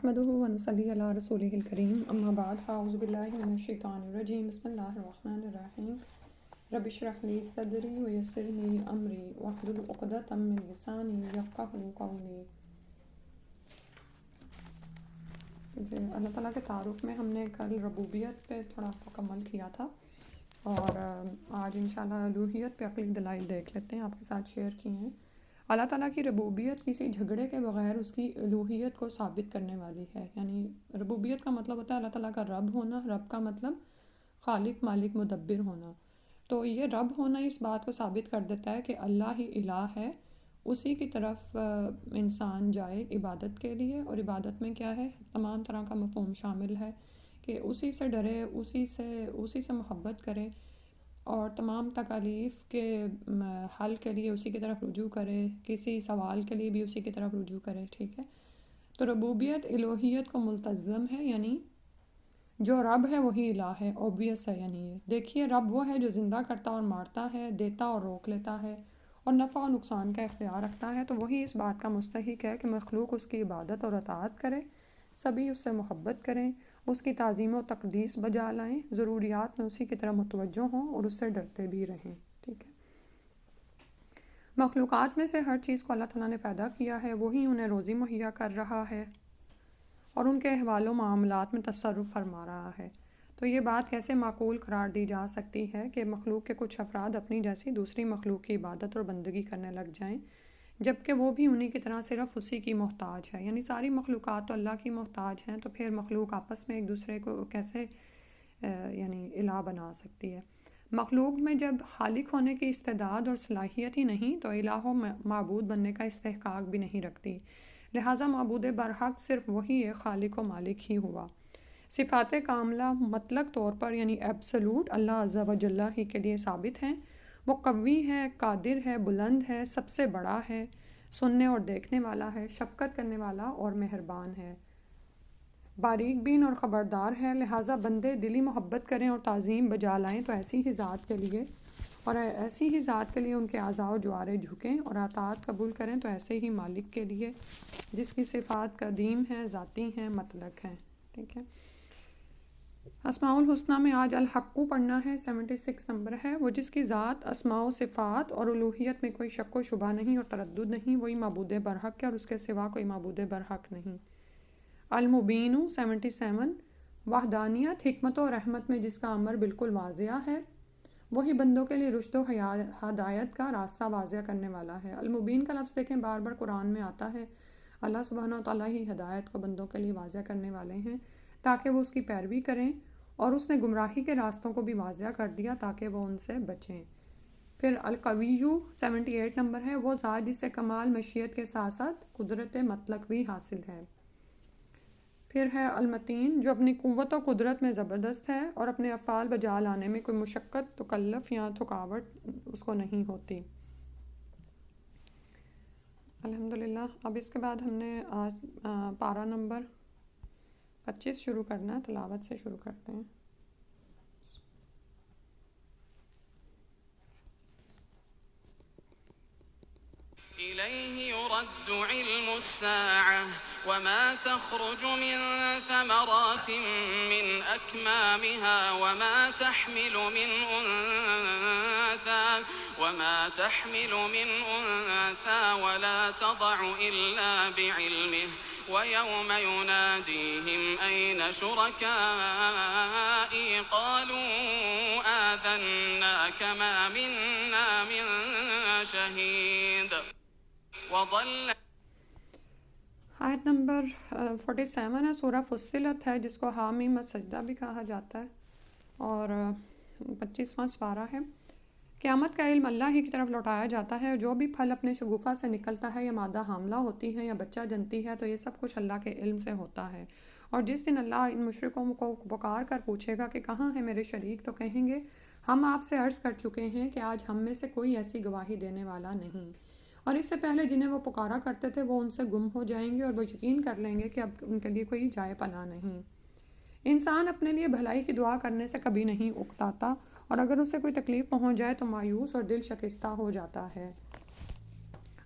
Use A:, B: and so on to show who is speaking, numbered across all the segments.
A: نحمده ونصلي على رسوله الكريم اما بعد فاعوذ بالله من الشیطان الرجیم بسم اللہ الرحمن الرحیم رب اشرح لي صدری ویسر لي امری واحلل عقدۃ من لسانی یفقهوا قولی۔ اللہ تعالیٰ کے تعارف میں ہم نے کل ربوبیت پہ تھوڑا مکمل کیا تھا، اور آج انشاءاللہ الوہیت پہ عقلی دلائل دیکھ لیتے ہیں، آپ کے ساتھ شیئر کی ہیں۔ اللہ تعالیٰ کی ربوبیت کسی جھگڑے کے بغیر اس کی الوہیت کو ثابت کرنے والی ہے۔ یعنی ربوبیت کا مطلب ہوتا ہے اللہ تعالیٰ کا رب ہونا، رب کا مطلب خالق مالک مدبر ہونا۔ تو یہ رب ہونا اس بات کو ثابت کر دیتا ہے کہ اللہ ہی الہ ہے، اسی کی طرف انسان جائے عبادت کے لیے، اور عبادت میں کیا ہے، تمام طرح کا مفہوم شامل ہے کہ اسی سے ڈرے، اسی سے محبت کرے، اور تمام تکالیف کے حل کے لیے اسی کی طرف رجوع کرے، کسی سوال کے لیے بھی اسی کی طرف رجوع کرے، ٹھیک ہے۔ تو ربوبیت الوہیت کو ملتزم ہے، یعنی جو رب ہے وہی الہ ہے، اوبویس ہے۔ یعنی یہ دیکھیے، رب وہ ہے جو زندہ کرتا اور مارتا ہے، دیتا اور روک لیتا ہے، اور نفع و نقصان کا اختیار رکھتا ہے۔ تو وہی اس بات کا مستحق ہے کہ مخلوق اس کی عبادت اور اطاعت کرے، سبھی اس سے محبت کریں، اس کی تعظیم و تقدیس بجا لائیں، ضروریات میں اسی کی طرح متوجہ ہوں اور اس سے ڈرتے بھی رہیں، ٹھیک ہے۔ مخلوقات میں سے ہر چیز کو اللہ تعالیٰ نے پیدا کیا ہے، وہی انہیں روزی مہیا کر رہا ہے اور ان کے احوال و معاملات میں تصرف فرما رہا ہے۔ تو یہ بات کیسے معقول قرار دی جا سکتی ہے کہ مخلوق کے کچھ افراد اپنی جیسی دوسری مخلوق کی عبادت اور بندگی کرنے لگ جائیں، جبکہ وہ بھی انہی کی طرح صرف اسی کی محتاج ہے۔ یعنی ساری مخلوقات تو اللہ کی محتاج ہیں، تو پھر مخلوق آپس میں ایک دوسرے کو کیسے یعنی الہ بنا سکتی ہے۔ مخلوق میں جب خالق ہونے کی استعداد اور صلاحیت ہی نہیں، تو الہ و معبود بننے کا استحقاق بھی نہیں رکھتی، لہٰذا معبود برحق صرف وہی ایک خالق و مالک ہی ہوا۔ صفات کاملہ مطلق طور پر یعنی ایبسلوٹ اللہ عز و جل ہی کے لیے ثابت ہیں۔ وہ قوی ہے، قادر ہے، بلند ہے، سب سے بڑا ہے، سننے اور دیکھنے والا ہے، شفقت کرنے والا اور مہربان ہے، باریک بین اور خبردار ہے۔ لہٰذا بندے دلی محبت کریں اور تعظیم بجا لائیں تو ایسی ہی ذات کے لیے ان کے اعضاء و جوارح جھکیں، اور اطاعت قبول کریں تو ایسے ہی مالک کے لیے جس کی صفات قدیم ہیں، ذاتی ہیں، مطلق ہیں، ٹھیک ہے۔ اسماء الحسنہ میں آج الحق پڑھنا ہے، 76 نمبر ہے۔ وہ جس کی ذات، اسماء و صفات اور الوہیت میں کوئی شک و شبہ نہیں اور تردد نہیں، وہی معبود برحق ہے اور اس کے سوا کوئی معبود برحق نہیں۔ المبین 77، وحدانیت، حکمت و رحمت میں جس کا امر بالکل واضح ہے، وہی بندوں کے لیے رشد و ہدایت کا راستہ واضح کرنے والا ہے۔ المبین کا لفظ دیکھیں، بار بار قرآن میں آتا ہے۔ اللہ سبحانہ وتعالیٰ ہی ہدایت کو بندوں کے لیے واضح کرنے والے ہیں تاکہ وہ اس کی پیروی کریں، اور اس نے گمراہی کے راستوں کو بھی واضح کر دیا تاکہ وہ ان سے بچیں۔ پھر القوی 78 نمبر ہے، وہ ذات جسے کمال مشیت کے ساتھ ساتھ قدرت مطلق بھی حاصل ہے۔ پھر ہے المتین، جو اپنی قوت و قدرت میں زبردست ہے اور اپنے افعال بجا لانے میں کوئی مشقت، تکلف یا تھکاوٹ اس کو نہیں ہوتی۔ الحمدللہ۔ اب اس کے بعد ہم نے آج پارہ نمبر 25 شروع کرنا ہے، تلاوت سے شروع کرتے ہیں۔
B: إليه يرد علم الساعة وما تخرج من ثمرات من أكمامها وما تحمل من أنثى ولا تضع إلا بعلمه ويوم يناديهم أين شركائي قالوا آذناك ما منا من شهيد وضل۔
A: آیت نمبر 47 ہے، سورہ فصلت ہے، جس کو حامیم السجدہ بھی کہا جاتا ہے، اور 25واں سپارہ ہے۔ قیامت کا علم اللہ ہی کی طرف لوٹایا جاتا ہے، جو بھی پھل اپنے شگوفہ سے نکلتا ہے یا مادہ حاملہ ہوتی ہے یا بچہ جنتی ہے، تو یہ سب کچھ اللہ کے علم سے ہوتا ہے۔ اور جس دن اللہ ان مشرکوں کو پکار کر پوچھے گا کہ کہاں ہیں میرے شریک، تو کہیں گے ہم آپ سے عرض کر چکے ہیں کہ آج ہم میں سے کوئی ایسی گواہی دینے والا نہیں، اور اس سے پہلے جنہیں وہ پکارا کرتے تھے وہ ان سے گم ہو جائیں گے، اور وہ یقین کر لیں گے کہ اب ان کے لیے کوئی جائے پناہ نہیں۔ انسان اپنے لیے بھلائی کی دعا کرنے سے کبھی نہیں اکتاتا، اور اگر اسے کوئی تکلیف پہنچ جائے تو مایوس اور دل شکستہ ہو جاتا ہے۔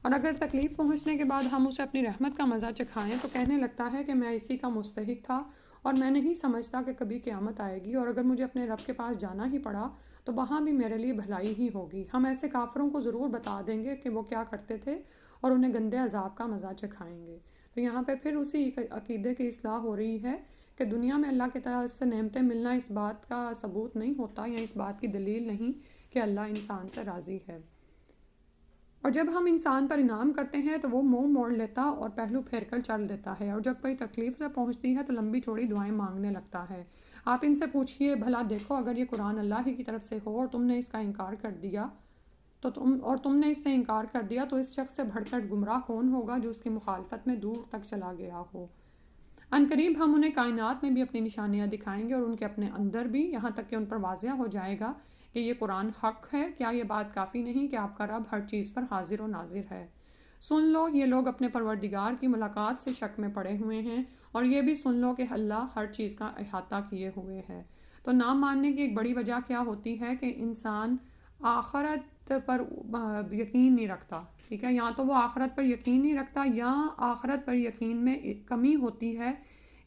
A: اور اگر تکلیف پہنچنے کے بعد ہم اسے اپنی رحمت کا مزہ چکھائیں تو کہنے لگتا ہے کہ میں اسی کا مستحق تھا اور میں نہیں سمجھتا کہ کبھی قیامت آئے گی، اور اگر مجھے اپنے رب کے پاس جانا ہی پڑا تو وہاں بھی میرے لیے بھلائی ہی ہوگی۔ ہم ایسے کافروں کو ضرور بتا دیں گے کہ وہ کیا کرتے تھے اور انہیں گندے عذاب کا مزہ چکھائیں گے۔ تو یہاں پہ پھر اسی عقیدے کی اصلاح ہو رہی ہے کہ دنیا میں اللہ کی طرف سے نعمتیں ملنا اس بات کا ثبوت نہیں ہوتا یا اس بات کی دلیل نہیں کہ اللہ انسان سے راضی ہے، اور جب ہم انسان پر انعام کرتے ہیں تو وہ منہ موڑ لیتا اور پہلو پھیر کر چل دیتا ہے، اور جب کوئی تکلیف سے پہنچتی ہے تو لمبی چوڑی دعائیں مانگنے لگتا ہے۔ آپ ان سے پوچھئے بھلا دیکھو اگر یہ قرآن اللہ ہی کی طرف سے ہو اور تم نے اس کا انکار کر دیا تم نے اس سے انکار کر دیا تو اس شخص سے بڑھ کر گمراہ کون ہوگا جو اس کی مخالفت میں دور تک چلا گیا ہو۔ عنقریب ہم انہیں کائنات میں بھی اپنی نشانیاں دکھائیں گے اور ان کے اپنے اندر بھی، یہاں تک کہ ان پر واضح ہو جائے گا کہ یہ قرآن حق ہے۔ کیا یہ بات کافی نہیں کہ آپ کا رب ہر چیز پر حاضر و ناظر ہے؟ سن لو یہ لوگ اپنے پروردگار کی ملاقات سے شک میں پڑے ہوئے ہیں، اور یہ بھی سن لو کہ اللہ ہر چیز کا احاطہ کیے ہوئے ہے۔ تو نہ ماننے کی ایک بڑی وجہ کیا ہوتی ہے کہ انسان آخرت پر یقین نہیں رکھتا، ٹھیک ہے، یا تو وہ آخرت پر یقین نہیں رکھتا یا آخرت پر یقین میں کمی ہوتی ہے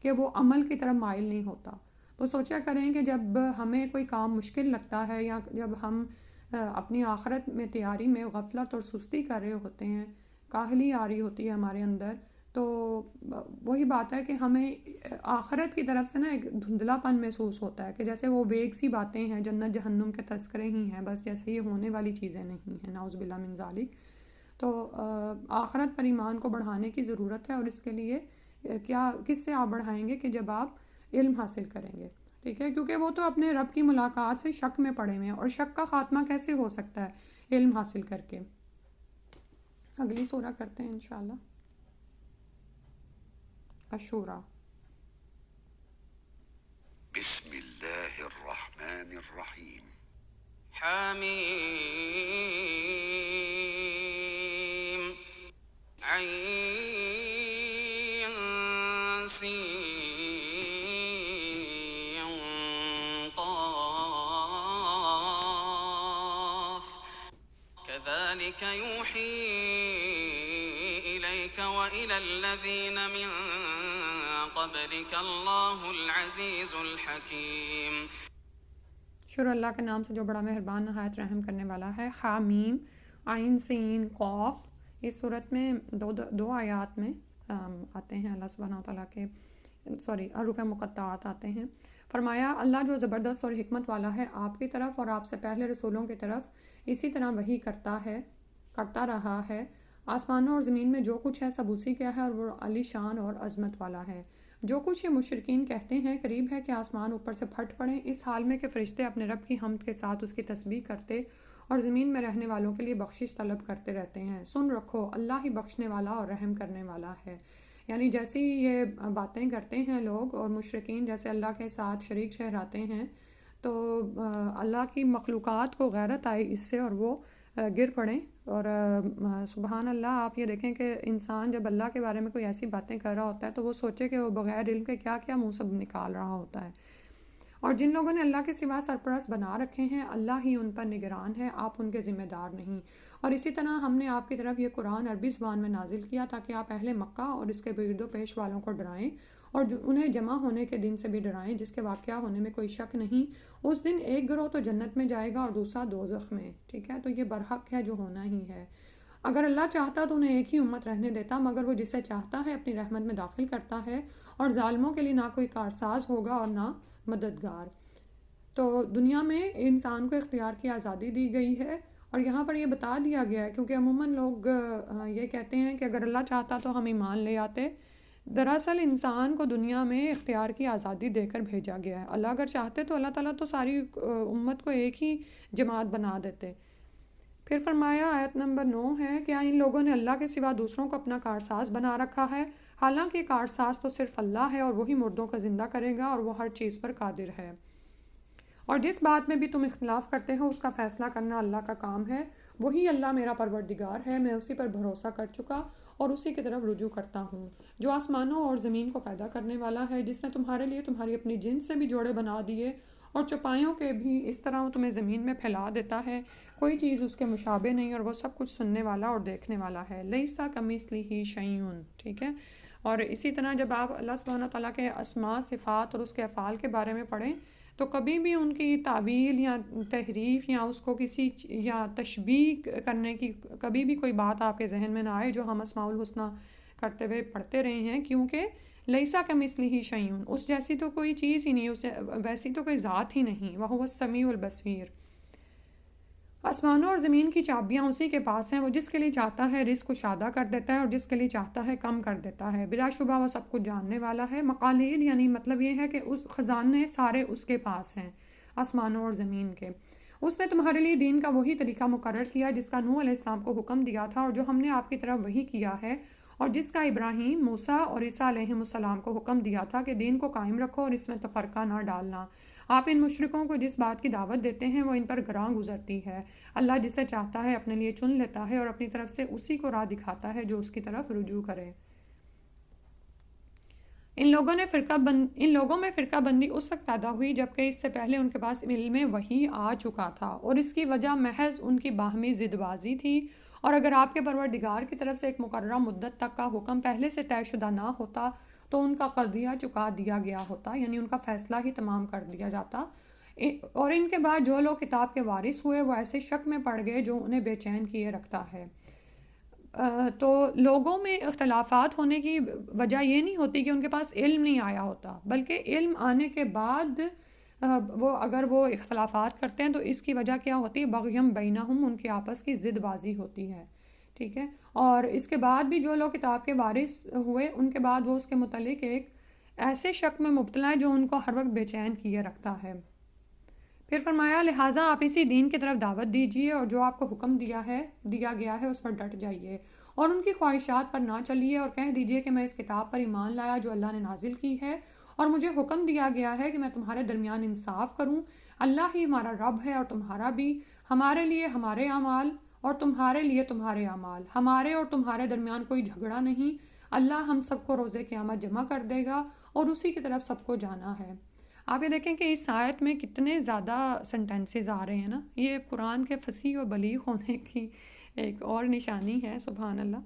A: کہ وہ عمل کی طرف مائل نہیں ہوتا۔ تو سوچا کریں کہ جب ہمیں کوئی کام مشکل لگتا ہے یا جب ہم اپنی آخرت میں تیاری میں غفلت اور سستی کر رہے ہوتے ہیں، کاہلی آ رہی ہوتی ہے ہمارے اندر، تو وہی بات ہے کہ ہمیں آخرت کی طرف سے نا ایک دھندلا پن محسوس ہوتا ہے کہ جیسے وہ ویگ سی باتیں ہیں، جنت جہنم کے تذکرے ہی ہیں، بس جیسے یہ ہونے والی چیزیں نہیں ہیں، نعوذ باللہ من ذالک۔ تو آخرت پر ایمان کو بڑھانے کی ضرورت ہے، اور اس کے لیے کس سے آپ بڑھائیں گے کہ جب آپ علم حاصل کریں گے، ٹھیک ہے، کیونکہ وہ تو اپنے رب کی ملاقات سے شک میں پڑے ہوئے ہیں، اور شک کا خاتمہ کیسے ہو سکتا ہے؟ علم حاصل کر کے۔ اگلی سورہ کرتے ہیں انشاءاللہ، الشورى۔
C: بسم اللہ الرحمن الرحیم۔
B: حامیم عین سین كذلك يوحي إليك وإلى الذين من قبلك الله العزيز الحكيم۔
A: شروع اللہ کے نام سے جو بڑا مہربان نہایت رحم کرنے والا ہے۔ حامیم عین سین قاف، اس صورت میں دو آیات میں آتے ہیں اللہ سبحانہ وتعالیٰ کے حروف مقطعات آتے ہیں۔ فرمایا اللہ جو زبردست اور حکمت والا ہے آپ کی طرف اور آپ سے پہلے رسولوں کی طرف اسی طرح وحی کرتا رہا ہے۔ آسمانوں اور زمین میں جو کچھ ہے سب اسی کا ہے، اور وہ علی شان اور عظمت والا ہے۔ جو کچھ یہ مشرکین کہتے ہیں قریب ہے کہ آسمان اوپر سے پھٹ پڑیں، اس حال میں کہ فرشتے اپنے رب کی حمد کے ساتھ اس کی تسبیح کرتے اور زمین میں رہنے والوں کے لیے بخشش طلب کرتے رہتے ہیں۔ سن رکھو اللہ ہی بخشنے والا اور رحم کرنے والا ہے۔ یعنی جیسی یہ باتیں کرتے ہیں لوگ اور مشرکین، جیسے اللہ کے ساتھ شریک ٹھہراتے ہیں، تو اللہ کی مخلوقات کو غیرت آئی اس سے اور وہ گر پڑیں۔ اور سبحان اللہ، آپ یہ دیکھیں کہ انسان جب اللہ کے بارے میں کوئی ایسی باتیں کر رہا ہوتا ہے تو وہ سوچے کہ وہ بغیر علم کے کیا کیا منہ سے نکال رہا ہوتا ہے۔ اور جن لوگوں نے اللہ کے سوا سرپرست بنا رکھے ہیں اللہ ہی ان پر نگران ہے، آپ ان کے ذمہ دار نہیں۔ اور اسی طرح ہم نے آپ کی طرف یہ قرآن عربی زبان میں نازل کیا تاکہ آپ اہل مکہ اور اس کے گرد و پیش والوں کو ڈرائیں اور انہیں جمع ہونے کے دن سے بھی ڈرائیں جس کے واقعہ ہونے میں کوئی شک نہیں۔ اس دن ایک گروہ تو جنت میں جائے گا اور دوسرا دوزخ میں، ٹھیک ہے، تو یہ برحق ہے جو ہونا ہی ہے۔ اگر اللہ چاہتا تو انہیں ایک ہی امت رہنے دیتا، مگر وہ جسے چاہتا ہے اپنی رحمت میں داخل کرتا ہے، اور ظالموں کے لیے نہ کوئی کارساز ہوگا اور نہ مددگار۔ تو دنیا میں انسان کو اختیار کی آزادی دی گئی ہے، اور یہاں پر یہ بتا دیا گیا ہے کیونکہ عموماً لوگ یہ کہتے ہیں کہ اگر اللہ چاہتا تو ہم ایمان لے آتے۔ دراصل انسان کو دنیا میں اختیار کی آزادی دے کر بھیجا گیا ہے۔ اللہ اگر چاہتے تو اللہ تعالیٰ تو ساری امت کو ایک ہی جماعت بنا دیتے۔ پھر فرمایا آیت نمبر 9 ہے، کیا ان لوگوں نے اللہ کے سوا دوسروں کو اپنا کارساز بنا رکھا ہے؟ حالانکہ کارساز تو صرف اللہ ہے، اور وہی مردوں کو زندہ کرے گا اور وہ ہر چیز پر قادر ہے۔ اور جس بات میں بھی تم اختلاف کرتے ہو اس کا فیصلہ کرنا اللہ کا کام ہے۔ وہی اللہ میرا پروردگار ہے، میں اسی پر بھروسہ کر چکا اور اسی کی طرف رجوع کرتا ہوں، جو آسمانوں اور زمین کو پیدا کرنے والا ہے، جس نے تمہارے لیے تمہاری اپنی جنس سے بھی جوڑے بنا دیے اور چوپایوں کے بھی اس طرح وہ تمہیں زمین میں پھیلا دیتا ہے، کوئی چیز اس کے مشابہ نہیں، اور وہ سب کچھ سننے والا اور دیکھنے والا ہے۔ لیسا کمثلہ شیء، ٹھیک ہے۔ اور اسی طرح جب آپ اللہ سبحانہ تعالیٰ کے اسماء، صفات اور اس کے افعال کے بارے میں پڑھیں تو کبھی بھی ان کی تعویل یا تحریف یا اس کو کسی یا تشبیہ کرنے کی کبھی بھی کوئی بات آپ کے ذہن میں نہ آئے جو ہم اسماء الحسنی کرتے ہوئے پڑھتے رہے ہیں، کیونکہ لیسا کمثلہ شیء، اس جیسی تو کوئی چیز ہی نہیں، اسے ویسی تو کوئی ذات ہی نہیں، وہو السمیع البصیر۔ آسمانوں اور زمین کی چابیاں اسی کے پاس ہیں، وہ جس کے لیے چاہتا ہے رزق کشادہ کر دیتا ہے اور جس کے لیے چاہتا ہے کم کر دیتا ہے، بلا شبہ وہ سب کچھ جاننے والا ہے۔ مقالید یعنی مطلب یہ ہے کہ اس خزانے سارے اس کے پاس ہیں، آسمانوں اور زمین کے۔ اس نے تمہارے لیے دین کا وہی طریقہ مقرر کیا جس کا نوح علیہ السلام کو حکم دیا تھا اور جو ہم نے آپ کی طرف وحی کیا ہے، اور جس کا ابراہیم، موسیٰ اور عیسیٰ علیہ السلام کو حکم دیا تھا کہ دین کو قائم رکھو اور اس میں تفرقہ نہ ڈالنا۔ آپ ان مشرکوں کو جس بات کی دعوت دیتے ہیں وہ ان پر گراں گزرتی ہے۔ اللہ جسے چاہتا ہے اپنے لیے چن لیتا ہے اور اپنی طرف سے اسی کو راہ دکھاتا ہے جو اس کی طرف رجوع کرے۔ ان لوگوں میں فرقہ بندی اس وقت پیدا ہوئی جبکہ اس سے پہلے ان کے پاس علم وحی آ چکا تھا، اور اس کی وجہ محض ان کی باہمی ضد بازی تھی، اور اگر آپ کے پروردگار کی طرف سے ایک مقررہ مدت تک کا حکم پہلے سے طے شدہ نہ ہوتا تو ان کا قضیہ چکا دیا گیا ہوتا، یعنی ان کا فیصلہ ہی تمام کر دیا جاتا۔ اور ان کے بعد جو لوگ کتاب کے وارث ہوئے وہ ایسے شک میں پڑ گئے جو انہیں بے چین کیے رکھتا ہے۔ تو لوگوں میں اختلافات ہونے کی وجہ یہ نہیں ہوتی کہ ان کے پاس علم نہیں آیا ہوتا، بلکہ علم آنے کے بعد اگر وہ اختلافات کرتے ہیں تو اس کی وجہ کیا ہوتی ہے؟ بغیم بینہم، ان کی آپس کی ضد بازی ہوتی ہے، ٹھیک ہے۔ اور اس کے بعد بھی جو لوگ کتاب کے وارث ہوئے ان کے بعد وہ اس کے متعلق ایک ایسے شک میں مبتلا ہے جو ان کو ہر وقت بے چین کیے رکھتا ہے۔ پھر فرمایا لہٰذا آپ اسی دین کی طرف دعوت دیجیے اور جو آپ کو حکم دیا گیا ہے اس پر ڈٹ جائیے اور ان کی خواہشات پر نہ چلیے، اور کہہ دیجیے کہ میں اس کتاب پر ایمان لایا جو اللہ نے نازل کی ہے اور مجھے حکم دیا گیا ہے کہ میں تمہارے درمیان انصاف کروں۔ اللہ ہی ہمارا رب ہے اور تمہارا بھی، ہمارے لیے ہمارے اعمال اور تمہارے لیے تمہارے اعمال، ہمارے اور تمہارے درمیان کوئی جھگڑا نہیں۔ اللہ ہم سب کو روز قیامت جمع کر دے گا اور اسی کی طرف سب کو جانا ہے۔ آپ یہ دیکھیں کہ اس آیت میں کتنے زیادہ سنٹینسز آ رہے ہیں نا، یہ قرآن کے فصیح و بلیغ ہونے کی ایک اور نشانی ہے، سبحان اللہ۔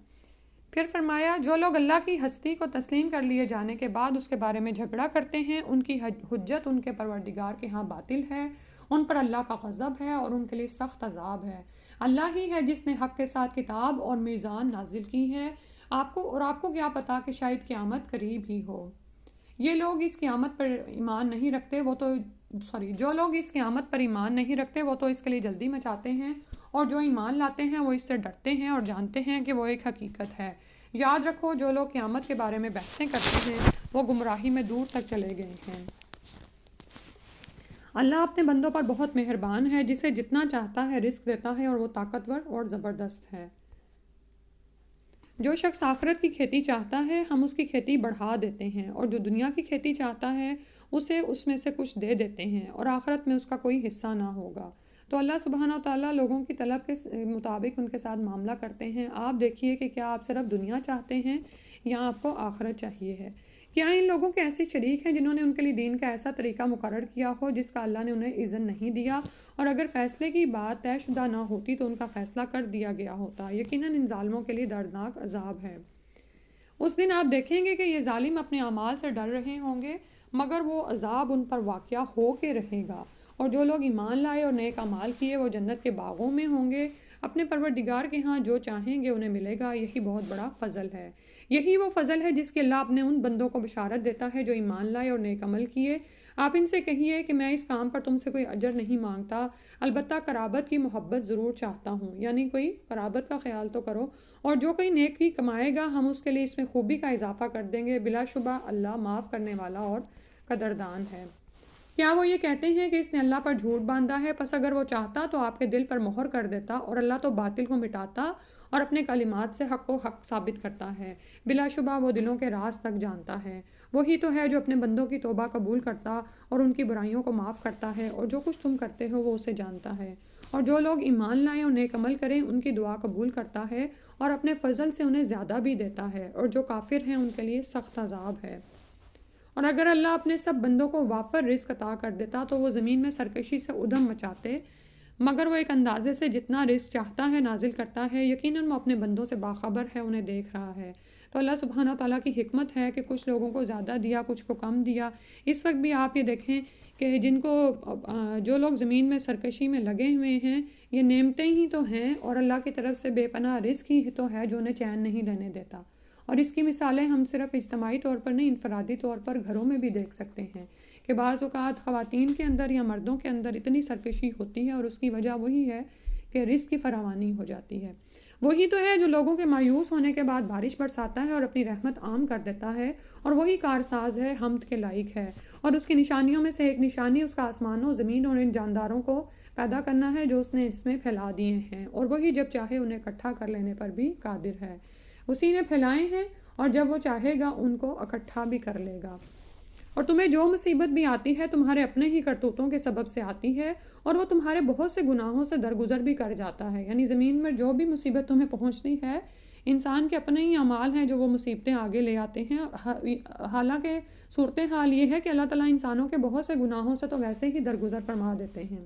A: پھر فرمایا جو لوگ اللہ کی ہستی کو تسلیم کر لیے جانے کے بعد اس کے بارے میں جھگڑا کرتے ہیں، ان کی حجت ان کے پروردگار کے ہاں باطل ہے، ان پر اللہ کا غضب ہے اور ان کے لیے سخت عذاب ہے۔ اللہ ہی ہے جس نے حق کے ساتھ کتاب اور میزان نازل کی ہے، آپ کو کیا پتا کہ شاید قیامت قریب ہی ہو۔ جو لوگ اس قیامت پر ایمان نہیں رکھتے وہ تو اس کے لیے جلدی مچاتے ہیں، اور جو ایمان لاتے ہیں وہ اس سے ڈرتے ہیں اور جانتے ہیں کہ وہ ایک حقیقت ہے۔ یاد رکھو جو لوگ قیامت کے بارے میں بحثیں کرتے ہیں وہ گمراہی میں دور تک چلے گئے ہیں۔ اللہ اپنے بندوں پر بہت مہربان ہے، جسے جتنا چاہتا ہے رزق دیتا ہے اور وہ طاقتور اور زبردست ہے۔ جو شخص آخرت کی کھیتی چاہتا ہے ہم اس کی کھیتی بڑھا دیتے ہیں، اور جو دنیا کی کھیتی چاہتا ہے اسے اس میں سے کچھ دے دیتے ہیں، اور آخرت میں اس کا کوئی حصہ نہ ہوگا۔ تو اللہ سبحانہ تعالیٰ لوگوں کی طلب کے مطابق ان کے ساتھ معاملہ کرتے ہیں۔ آپ دیکھیے کہ کیا آپ صرف دنیا چاہتے ہیں یا آپ کو آخرت چاہیے ہے؟ کیا ان لوگوں کے ایسے شریک ہیں جنہوں نے ان کے لیے دین کا ایسا طریقہ مقرر کیا ہو جس کا اللہ نے انہیں اذن نہیں دیا، اور اگر فیصلے کی بات طے شدہ نہ ہوتی تو ان کا فیصلہ کر دیا گیا ہوتا؟ یقیناً ان ظالموں کے لیے دردناک عذاب ہے۔ اس دن آپ دیکھیں گے کہ یہ ظالم اپنے اعمال سے ڈر رہے ہوں گے مگر وہ عذاب ان پر واقع ہو کے رہے گا، اور جو لوگ ایمان لائے اور نیک اعمال کیے وہ جنت کے باغوں میں ہوں گے، اپنے پروردگار کے ہاں جو چاہیں گے انہیں ملے گا۔ یہی بہت بڑا فضل ہے، یہی وہ فضل ہے جس کی اللہ اپنے ان بندوں کو بشارت دیتا ہے جو ایمان لائے اور نیک عمل کیے۔ آپ ان سے کہیے کہ میں اس کام پر تم سے کوئی اجر نہیں مانگتا، البتہ قرابت کی محبت ضرور چاہتا ہوں، یعنی کوئی قرابت کا خیال تو کرو، اور جو کوئی نیکی کمائے گا ہم اس کے لیے اس میں خوبی کا اضافہ کر دیں گے، بلا شبہ اللہ معاف کرنے والا اور قدردان ہے۔ کیا وہ یہ کہتے ہیں کہ اس نے اللہ پر جھوٹ باندھا ہے؟ پس اگر وہ چاہتا تو آپ کے دل پر مہر کر دیتا، اور اللہ تو باطل کو مٹاتا اور اپنے کلمات سے حق کو حق ثابت کرتا ہے۔ بلا شبہ وہ دلوں کے راز تک جانتا ہے۔ وہی تو ہے جو اپنے بندوں کی توبہ قبول کرتا اور ان کی برائیوں کو معاف کرتا ہے، اور جو کچھ تم کرتے ہو وہ اسے جانتا ہے۔ اور جو لوگ ایمان لائیں اور نیک عمل کریں ان کی دعا قبول کرتا ہے اور اپنے فضل سے انہیں زیادہ بھی دیتا ہے، اور جو کافر ہیں ان کے لیے سخت عذاب ہے۔ اور اگر اللہ اپنے سب بندوں کو وافر رزق عطا کر دیتا تو وہ زمین میں سرکشی سے ادھم مچاتے، مگر وہ ایک اندازے سے جتنا رزق چاہتا ہے نازل کرتا ہے، یقیناً وہ اپنے بندوں سے باخبر ہے، انہیں دیکھ رہا ہے۔ تو اللہ سبحانہ تعالیٰ کی حکمت ہے کہ کچھ لوگوں کو زیادہ دیا، کچھ کو کم دیا۔ اس وقت بھی آپ یہ دیکھیں کہ جو لوگ زمین میں سرکشی میں لگے ہوئے ہیں، یہ نعمتیں ہی تو ہیں، اور اللہ کی طرف سے بے پناہ رزق ہی تو ہے جو انہیں چین نہیں لینے دیتا۔ اور اس کی مثالیں ہم صرف اجتماعی طور پر نہیں، انفرادی طور پر گھروں میں بھی دیکھ سکتے ہیں کہ بعض اوقات خواتین کے اندر یا مردوں کے اندر اتنی سرکشی ہوتی ہے، اور اس کی وجہ وہی ہے کہ رزق کی فراوانی ہو جاتی ہے۔ وہی تو ہے جو لوگوں کے مایوس ہونے کے بعد بارش برساتا ہے اور اپنی رحمت عام کر دیتا ہے، اور وہی کارساز ہے، حمد کے لائق ہے۔ اور اس کی نشانیوں میں سے ایک نشانی اس کا آسمانوں، زمین اور ان جانداروں کو پیدا کرنا ہے جو اس نے اس میں پھیلا دیے ہیں، اور وہی جب چاہے انہیں اکٹھا کر لینے پر بھی قادر ہے۔ اسی نے پھیلائے ہیں، اور جب وہ چاہے گا ان کو اکٹھا بھی کر لے گا۔ اور تمہیں جو مصیبت بھی آتی ہے تمہارے اپنے ہی کرتوتوں کے سبب سے آتی ہے، اور وہ تمہارے بہت سے گناہوں سے درگزر بھی کر جاتا ہے۔ یعنی زمین میں جو بھی مصیبت تمہیں پہنچتی ہے، انسان کے اپنے ہی اعمال ہیں جو وہ مصیبتیں آگے لے آتے ہیں۔ حالانکہ صورتحال یہ ہے کہ اللہ تعالیٰ انسانوں کے بہت سے گناہوں سے تو ویسے ہی درگزر فرما دیتے ہیں،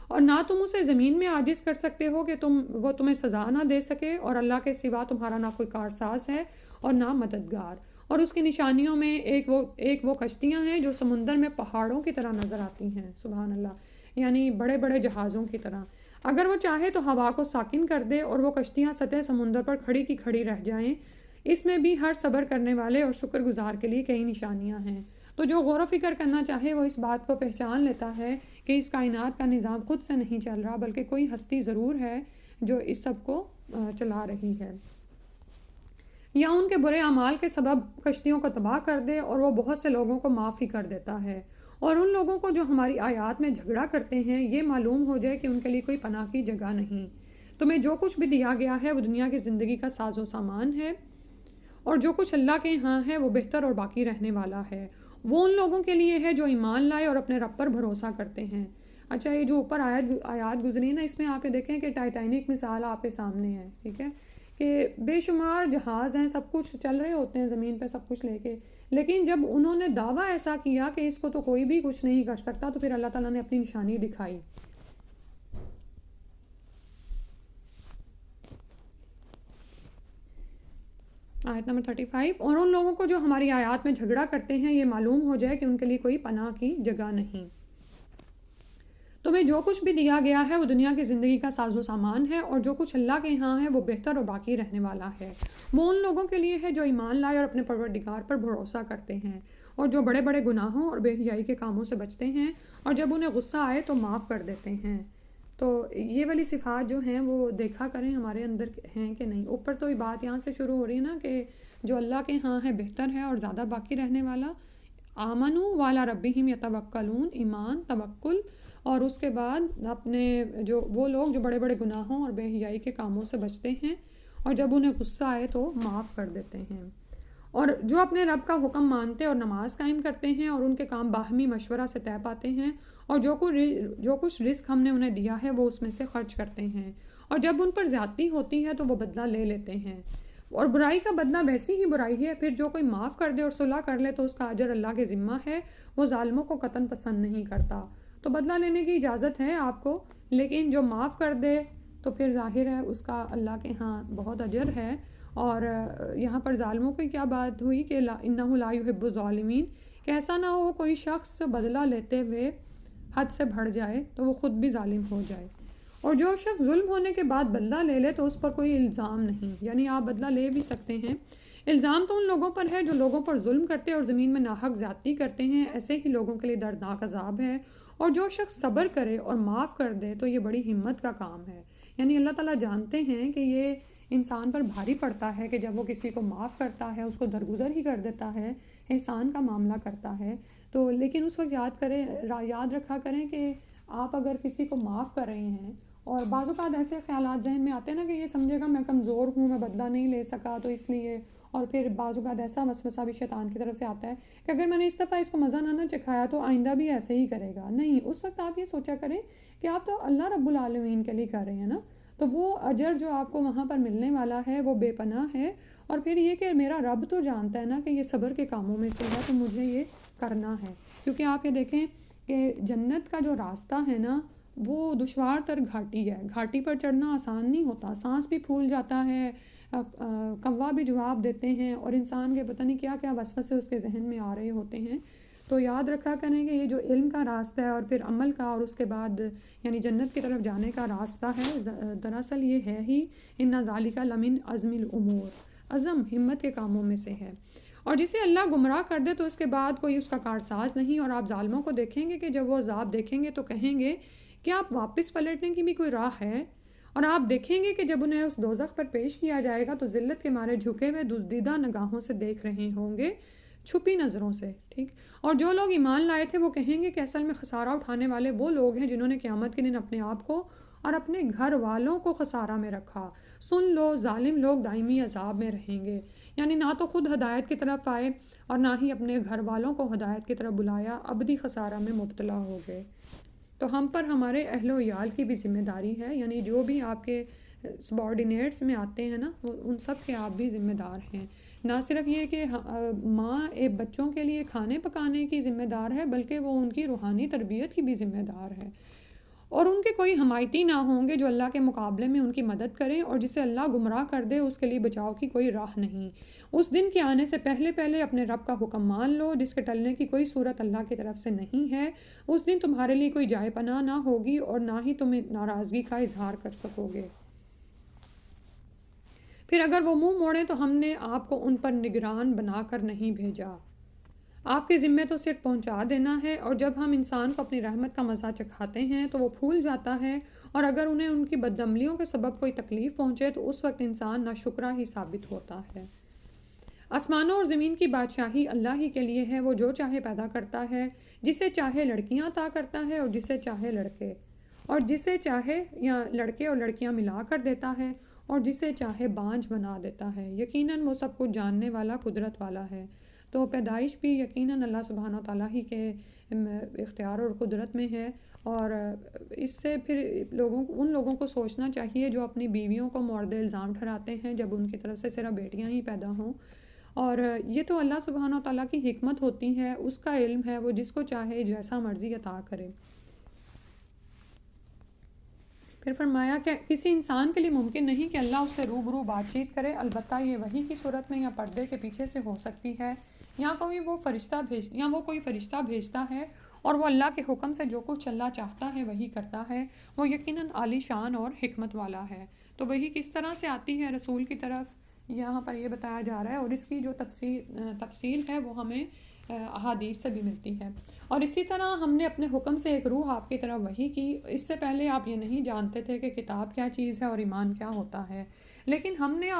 A: اور نہ تم اسے زمین میں عاجز کر سکتے ہو کہ وہ تمہیں سزا نہ دے سکے، اور اللہ کے سوا تمہارا نہ کوئی کارساز ہے اور نہ مددگار۔ اور اس کی نشانیوں میں ایک وہ کشتیاں ہیں جو سمندر میں پہاڑوں کی طرح نظر آتی ہیں، سبحان اللہ، یعنی بڑے بڑے جہازوں کی طرح۔ اگر وہ چاہے تو ہوا کو ساکن کر دے اور وہ کشتیاں سطح سمندر پر کھڑی کی کھڑی رہ جائیں۔ اس میں بھی ہر صبر کرنے والے اور شکر گزار کے لیے کئی نشانیاں ہیں۔ تو جو غور و فکر کرنا چاہے وہ اس بات کو پہچان لیتا ہے کہ اس کائنات کا نظام خود سے نہیں چل رہا، بلکہ کوئی ہستی ضرور ہے جو اس سب کو چلا رہی ہے، یا ان کے برے اعمال کے سبب کشتیوں کو تباہ کر دے، اور وہ بہت سے لوگوں کو معاف ہی کر دیتا ہے۔ اور ان لوگوں کو جو ہماری آیات میں جھگڑا کرتے ہیں یہ معلوم ہو جائے کہ ان کے لیے کوئی پناہ کی جگہ نہیں۔ تمہیں جو کچھ بھی دیا گیا ہے وہ دنیا کی زندگی کا ساز و سامان ہے، اور جو کچھ اللہ کے ہاں ہے وہ بہتر اور باقی رہنے والا ہے۔ وہ ان لوگوں کے لیے ہے جو ایمان لائے اور اپنے رب پر بھروسہ کرتے ہیں۔ اچھا، یہ جو اوپر آیات گزری نا، اس میں آپ دیکھیں کہ ٹائٹینک مثال آپ کے سامنے ہے، ٹھیک ہے، کہ بے شمار جہاز ہیں، سب کچھ چل رہے ہوتے ہیں زمین پہ سب کچھ لے کے، لیکن جب انہوں نے دعویٰ ایسا کیا کہ اس کو تو کوئی بھی کچھ نہیں کر سکتا، تو پھر اللہ تعالیٰ نے اپنی نشانی دکھائی۔ آیت نمبر 35، اور ان لوگوں کو جو ہماری آیات میں جھگڑا کرتے ہیں یہ معلوم ہو جائے کہ ان کے لیے کوئی پناہ کی جگہ نہیں۔ تمہیں جو کچھ بھی دیا گیا ہے وہ دنیا کی زندگی کا ساز و سامان ہے، اور جو کچھ اللہ کے ہاں ہے وہ بہتر اور باقی رہنے والا ہے۔ وہ ان لوگوں کے لیے ہے جو ایمان لائے اور اپنے پروردگار پر بھروسہ کرتے ہیں، اور جو بڑے بڑے گناہوں اور بے حیائی کے کاموں سے بچتے ہیں، اور جب انہیں غصہ آئے تو معاف کر دیتے ہیں۔ تو یہ والی صفات جو ہیں وہ دیکھا کریں ہمارے اندر ہیں کہ نہیں۔ اوپر تو یہ بات یہاں سے شروع ہو رہی ہے نا کہ جو اللہ کے ہاں ہے بہتر ہے اور زیادہ باقی رہنے والا۔ آمنوا وعلی ربہم یتوکلون، ایمان، توکل، اور اس کے بعد اپنے وہ لوگ جو بڑے بڑے گناہوں اور بے حیائی کے کاموں سے بچتے ہیں، اور جب انہیں غصہ آئے تو معاف کر دیتے ہیں، اور جو اپنے رب کا حکم مانتے اور نماز قائم کرتے ہیں، اور ان کے کام باہمی مشورہ سے طے پاتے ہیں، اور جو کچھ رزق ہم نے انہیں دیا ہے وہ اس میں سے خرچ کرتے ہیں، اور جب ان پر زیادتی ہوتی ہے تو وہ بدلہ لے لیتے ہیں، اور برائی کا بدلہ ویسی ہی برائی ہے۔ پھر جو کوئی معاف کر دے اور صلح کر لے تو اس کا اجر اللہ کے ذمہ ہے، وہ ظالموں کو قطعاً پسند نہیں کرتا۔ تو بدلہ لینے کی اجازت ہے آپ کو، لیکن جو معاف کر دے تو پھر ظاہر ہے اس کا اللہ کے ہاں بہت اجر ہے۔ اور یہاں پر ظالموں کی کیا بات ہوئی کہ انہ لا یحب الظالمین، کہ ایسا نہ ہو کوئی شخص بدلہ لیتے ہوئے حد سے بڑھ جائے تو وہ خود بھی ظالم ہو جائے۔ اور جو شخص ظلم ہونے کے بعد بدلہ لے لے تو اس پر کوئی الزام نہیں، یعنی آپ بدلہ لے بھی سکتے ہیں۔ الزام تو ان لوگوں پر ہے جو لوگوں پر ظلم کرتے اور زمین میں ناحق زیادتی کرتے ہیں، ایسے ہی لوگوں کے لیے دردناک عذاب ہے۔ اور جو شخص صبر کرے اور معاف کر دے تو یہ بڑی ہمت کا کام ہے۔ یعنی اللہ تعالیٰ جانتے ہیں کہ یہ انسان پر بھاری پڑتا ہے کہ جب وہ کسی کو معاف کرتا ہے، اس کو درگزر ہی کر دیتا ہے، احسان کا معاملہ کرتا ہے، تو لیکن اس وقت یاد رکھا کریں کہ آپ اگر کسی کو معاف کر رہے ہیں، اور بعض اوقات ایسے خیالات ذہن میں آتے ہیں نا کہ یہ سمجھے گا میں کمزور ہوں، میں بدلہ نہیں لے سکا تو اس لیے، اور پھر بعض اوقات ایسا وسوسہ بھی شیطان کی طرف سے آتا ہے کہ اگر میں نے اس دفعہ اس کو مزہ نہ چکھایا تو آئندہ بھی ایسے ہی کرے گا۔ نہیں، اس وقت آپ یہ سوچا کریں کہ آپ تو اللہ رب العالمین کے لیے کر رہے ہیں نا، تو وہ اجر جو آپ کو وہاں پر ملنے والا ہے وہ بے پناہ ہے۔ اور پھر یہ کہ میرا رب تو جانتا ہے نا کہ یہ صبر کے کاموں میں سے ہے، تو مجھے یہ کرنا ہے، کیونکہ آپ یہ دیکھیں کہ جنت کا جو راستہ ہے نا وہ دشوار تر گھاٹی ہے، گھاٹی پر چڑھنا آسان نہیں ہوتا، سانس بھی پھول جاتا ہے، کوا بھی جواب دیتے ہیں، اور انسان کے پتہ نہیں کیا کیا وسوسے اس کے ذہن میں آ رہے ہوتے ہیں۔ تو یاد رکھا کریں کہ یہ جو علم کا راستہ ہے اور پھر عمل کا، اور اس کے بعد یعنی جنت کی طرف جانے کا راستہ ہے، دراصل یہ ہے ہی ان ذالک لمن عزم الامور، عزم ہمت کے کاموں میں سے ہے۔ اور جسے اللہ گمراہ کر دے تو اس کے بعد کوئی اس کا کارساز نہیں۔ اور آپ ظالموں کو دیکھیں گے کہ جب وہ عذاب دیکھیں گے تو کہیں گے کہ آپ واپس پلٹنے کی بھی کوئی راہ ہے، اور آپ دیکھیں گے کہ جب انہیں اس دوزخ پر پیش کیا جائے گا تو ذلت کے مارے جھکے ہوئے دزدیدہ نگاہوں سے دیکھ رہے ہوں گے، چھپی نظروں سے، ٹھیک۔ اور جو لوگ ایمان لائے تھے وہ کہیں گے کہ اصل میں خسارہ اٹھانے والے وہ لوگ ہیں جنہوں نے قیامت کے دن اپنے آپ کو اور اپنے گھر والوں کو خسارہ میں رکھا۔ سن لو، ظالم لوگ دائمی عذاب میں رہیں گے، یعنی نہ تو خود ہدایت کی طرف آئے اور نہ ہی اپنے گھر والوں کو ہدایت کی طرف بلایا، ابدی خسارہ میں مبتلا ہو گئے۔ تو ہم پر ہمارے اہل و عیال کی بھی ذمہ داری ہے، یعنی جو بھی آپ کے سبارڈینیٹس میں آتے ہیں نا ان سب کے آپ بھی ذمہ دار ہیں۔ نہ صرف یہ کہ ماں بچوں کے لیے کھانے پکانے کی ذمہ دار ہے، بلکہ وہ ان کی روحانی تربیت کی بھی ذمہ دار ہے، اور ان کے کوئی حمایتی نہ ہوں گے جو اللہ کے مقابلے میں ان کی مدد کریں، اور جسے اللہ گمراہ کر دے اس کے لیے بچاؤ کی کوئی راہ نہیں۔ اس دن کے آنے سے پہلے پہلے اپنے رب کا حکم مان لو جس کے ٹلنے کی کوئی صورت اللہ کی طرف سے نہیں ہے۔ اس دن تمہارے لیے کوئی جائے پناہ نہ ہوگی اور نہ ہی تم ناراضگی کا اظہار کر سکو گے۔ پھر اگر وہ منہ موڑیں تو ہم نے آپ کو ان پر نگران بنا کر نہیں بھیجا، آپ کے ذمے تو صرف پہنچا دینا ہے، اور جب ہم انسان کو اپنی رحمت کا مزہ چکھاتے ہیں تو وہ پھول جاتا ہے، اور اگر انہیں ان کی بدعملیوں کے سبب کوئی تکلیف پہنچے تو اس وقت انسان ناشکرا ہی ثابت ہوتا ہے۔ آسمانوں اور زمین کی بادشاہی اللہ ہی کے لیے ہے، وہ جو چاہے پیدا کرتا ہے، جسے چاہے لڑکیاں عطا کرتا ہے اور جسے چاہے لڑکے، اور جسے چاہے یا لڑکے اور لڑکیاں ملا کر دیتا ہے، اور جسے چاہے بانجھ بنا دیتا ہے۔ یقیناً وہ سب کچھ جاننے والا، قدرت والا ہے۔ تو پیدائش بھی یقیناً اللہ سبحانہ تعالیٰ ہی کے اختیار اور قدرت میں ہے، اور اس سے پھر ان لوگوں کو سوچنا چاہیے جو اپنی بیویوں کو مورد الزام ٹھہراتے ہیں جب ان کی طرف سے صرف بیٹیاں ہی پیدا ہوں، اور یہ تو اللہ سبحانہ تعالیٰ کی حکمت ہوتی ہے، اس کا علم ہے، وہ جس کو چاہے جیسا مرضی عطا کرے۔ پھر فرمایا کہ کسی انسان کے لیے ممکن نہیں کہ اللہ اس سے روبرو بات چیت کرے، البتہ یہ وحی کی صورت میں یا پردے کے پیچھے سے ہو سکتی ہے، یا وہ کوئی فرشتہ بھیجتا ہے، اور وہ اللہ کے حکم سے جو کچھ اللہ چاہتا ہے وہی کرتا ہے، وہ یقیناً عالی شان اور حکمت والا ہے۔ تو وہی کس طرح سے آتی ہے رسول کی طرف، یہاں پر یہ بتایا جا رہا ہے، اور اس کی جو تفصیل ہے وہ ہمیں احادیث سے بھی ملتی ہے۔ اور اسی طرح ہم نے اپنے حکم سے ایک روح آپ کی طرف وحی کی، اس سے پہلے آپ یہ نہیں جانتے تھے کہ کتاب کیا چیز ہے اور ایمان کیا ہوتا ہے، لیکن ہم نے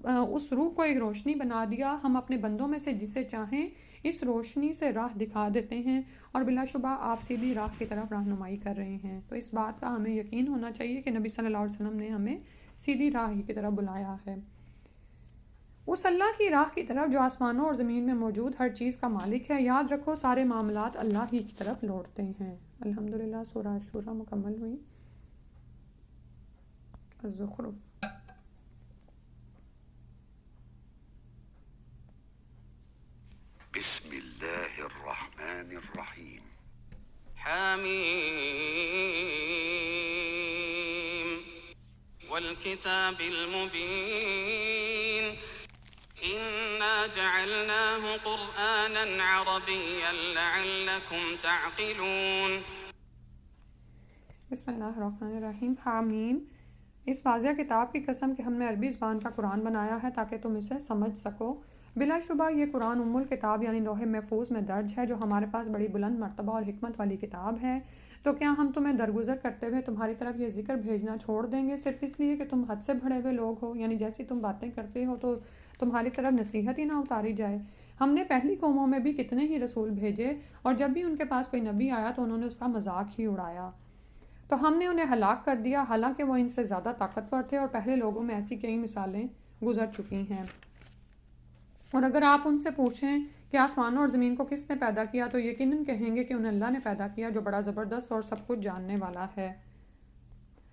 A: اس روح کو ایک روشنی بنا دیا، ہم اپنے بندوں میں سے جسے چاہیں اس روشنی سے راہ دکھا دیتے ہیں، اور بلا شبہ آپ سیدھی راہ کی طرف رہنمائی کر رہے ہیں۔ تو اس بات کا ہمیں یقین ہونا چاہیے کہ نبی صلی اللہ علیہ وسلم نے ہمیں سیدھی راہ کی طرف بلایا ہے، اس اللہ کی راہ کی طرف جو آسمانوں اور زمین میں موجود ہر چیز کا مالک ہے۔ یاد رکھو سارے معاملات اللہ ہی کی طرف لوٹتے ہیں۔ الحمدللہ سورہ شورہ مکمل ہوئی۔ الزخرف۔
C: بسم اللہ الرحمن الرحیم۔
B: حمیم والکتاب المبین إنا جعلناه قرآنا عربيا لعلكم تعقلون۔
A: بسم اللہ الرحمن الرحیم۔ حامیم، اس واضح کتاب کی قسم کہ ہم نے عربی زبان کا قرآن بنایا ہے تاکہ تم اسے سمجھ سکو۔ بلا شبہ یہ قرآن ام الکتاب یعنی لوح محفوظ میں درج ہے، جو ہمارے پاس بڑی بلند مرتبہ اور حکمت والی کتاب ہے۔ تو کیا ہم تمہیں درگزر کرتے ہوئے تمہاری طرف یہ ذکر بھیجنا چھوڑ دیں گے صرف اس لیے کہ تم حد سے بڑھے ہوئے لوگ ہو، یعنی جیسی تم باتیں کرتے ہو تو تمہاری طرف نصیحت ہی نہ اتاری جائے؟ ہم نے پہلی قوموں میں بھی کتنے ہی رسول بھیجے، اور جب بھی ان کے پاس کوئی نبی آیا تو انہوں نے اس کا مذاق ہی اڑایا، تو ہم نے انہیں ہلاک کر دیا، حالانکہ وہ ان سے زیادہ طاقتور تھے، اور پہلے لوگوں میں ایسی کئی مثالیں گزر چکی ہیں۔ اور اگر آپ ان سے پوچھیں کہ آسمانوں اور زمین کو کس نے پیدا کیا تو یقیناً کہیں گے کہ انہیں اللہ نے پیدا کیا جو بڑا زبردست اور سب کچھ جاننے والا ہے۔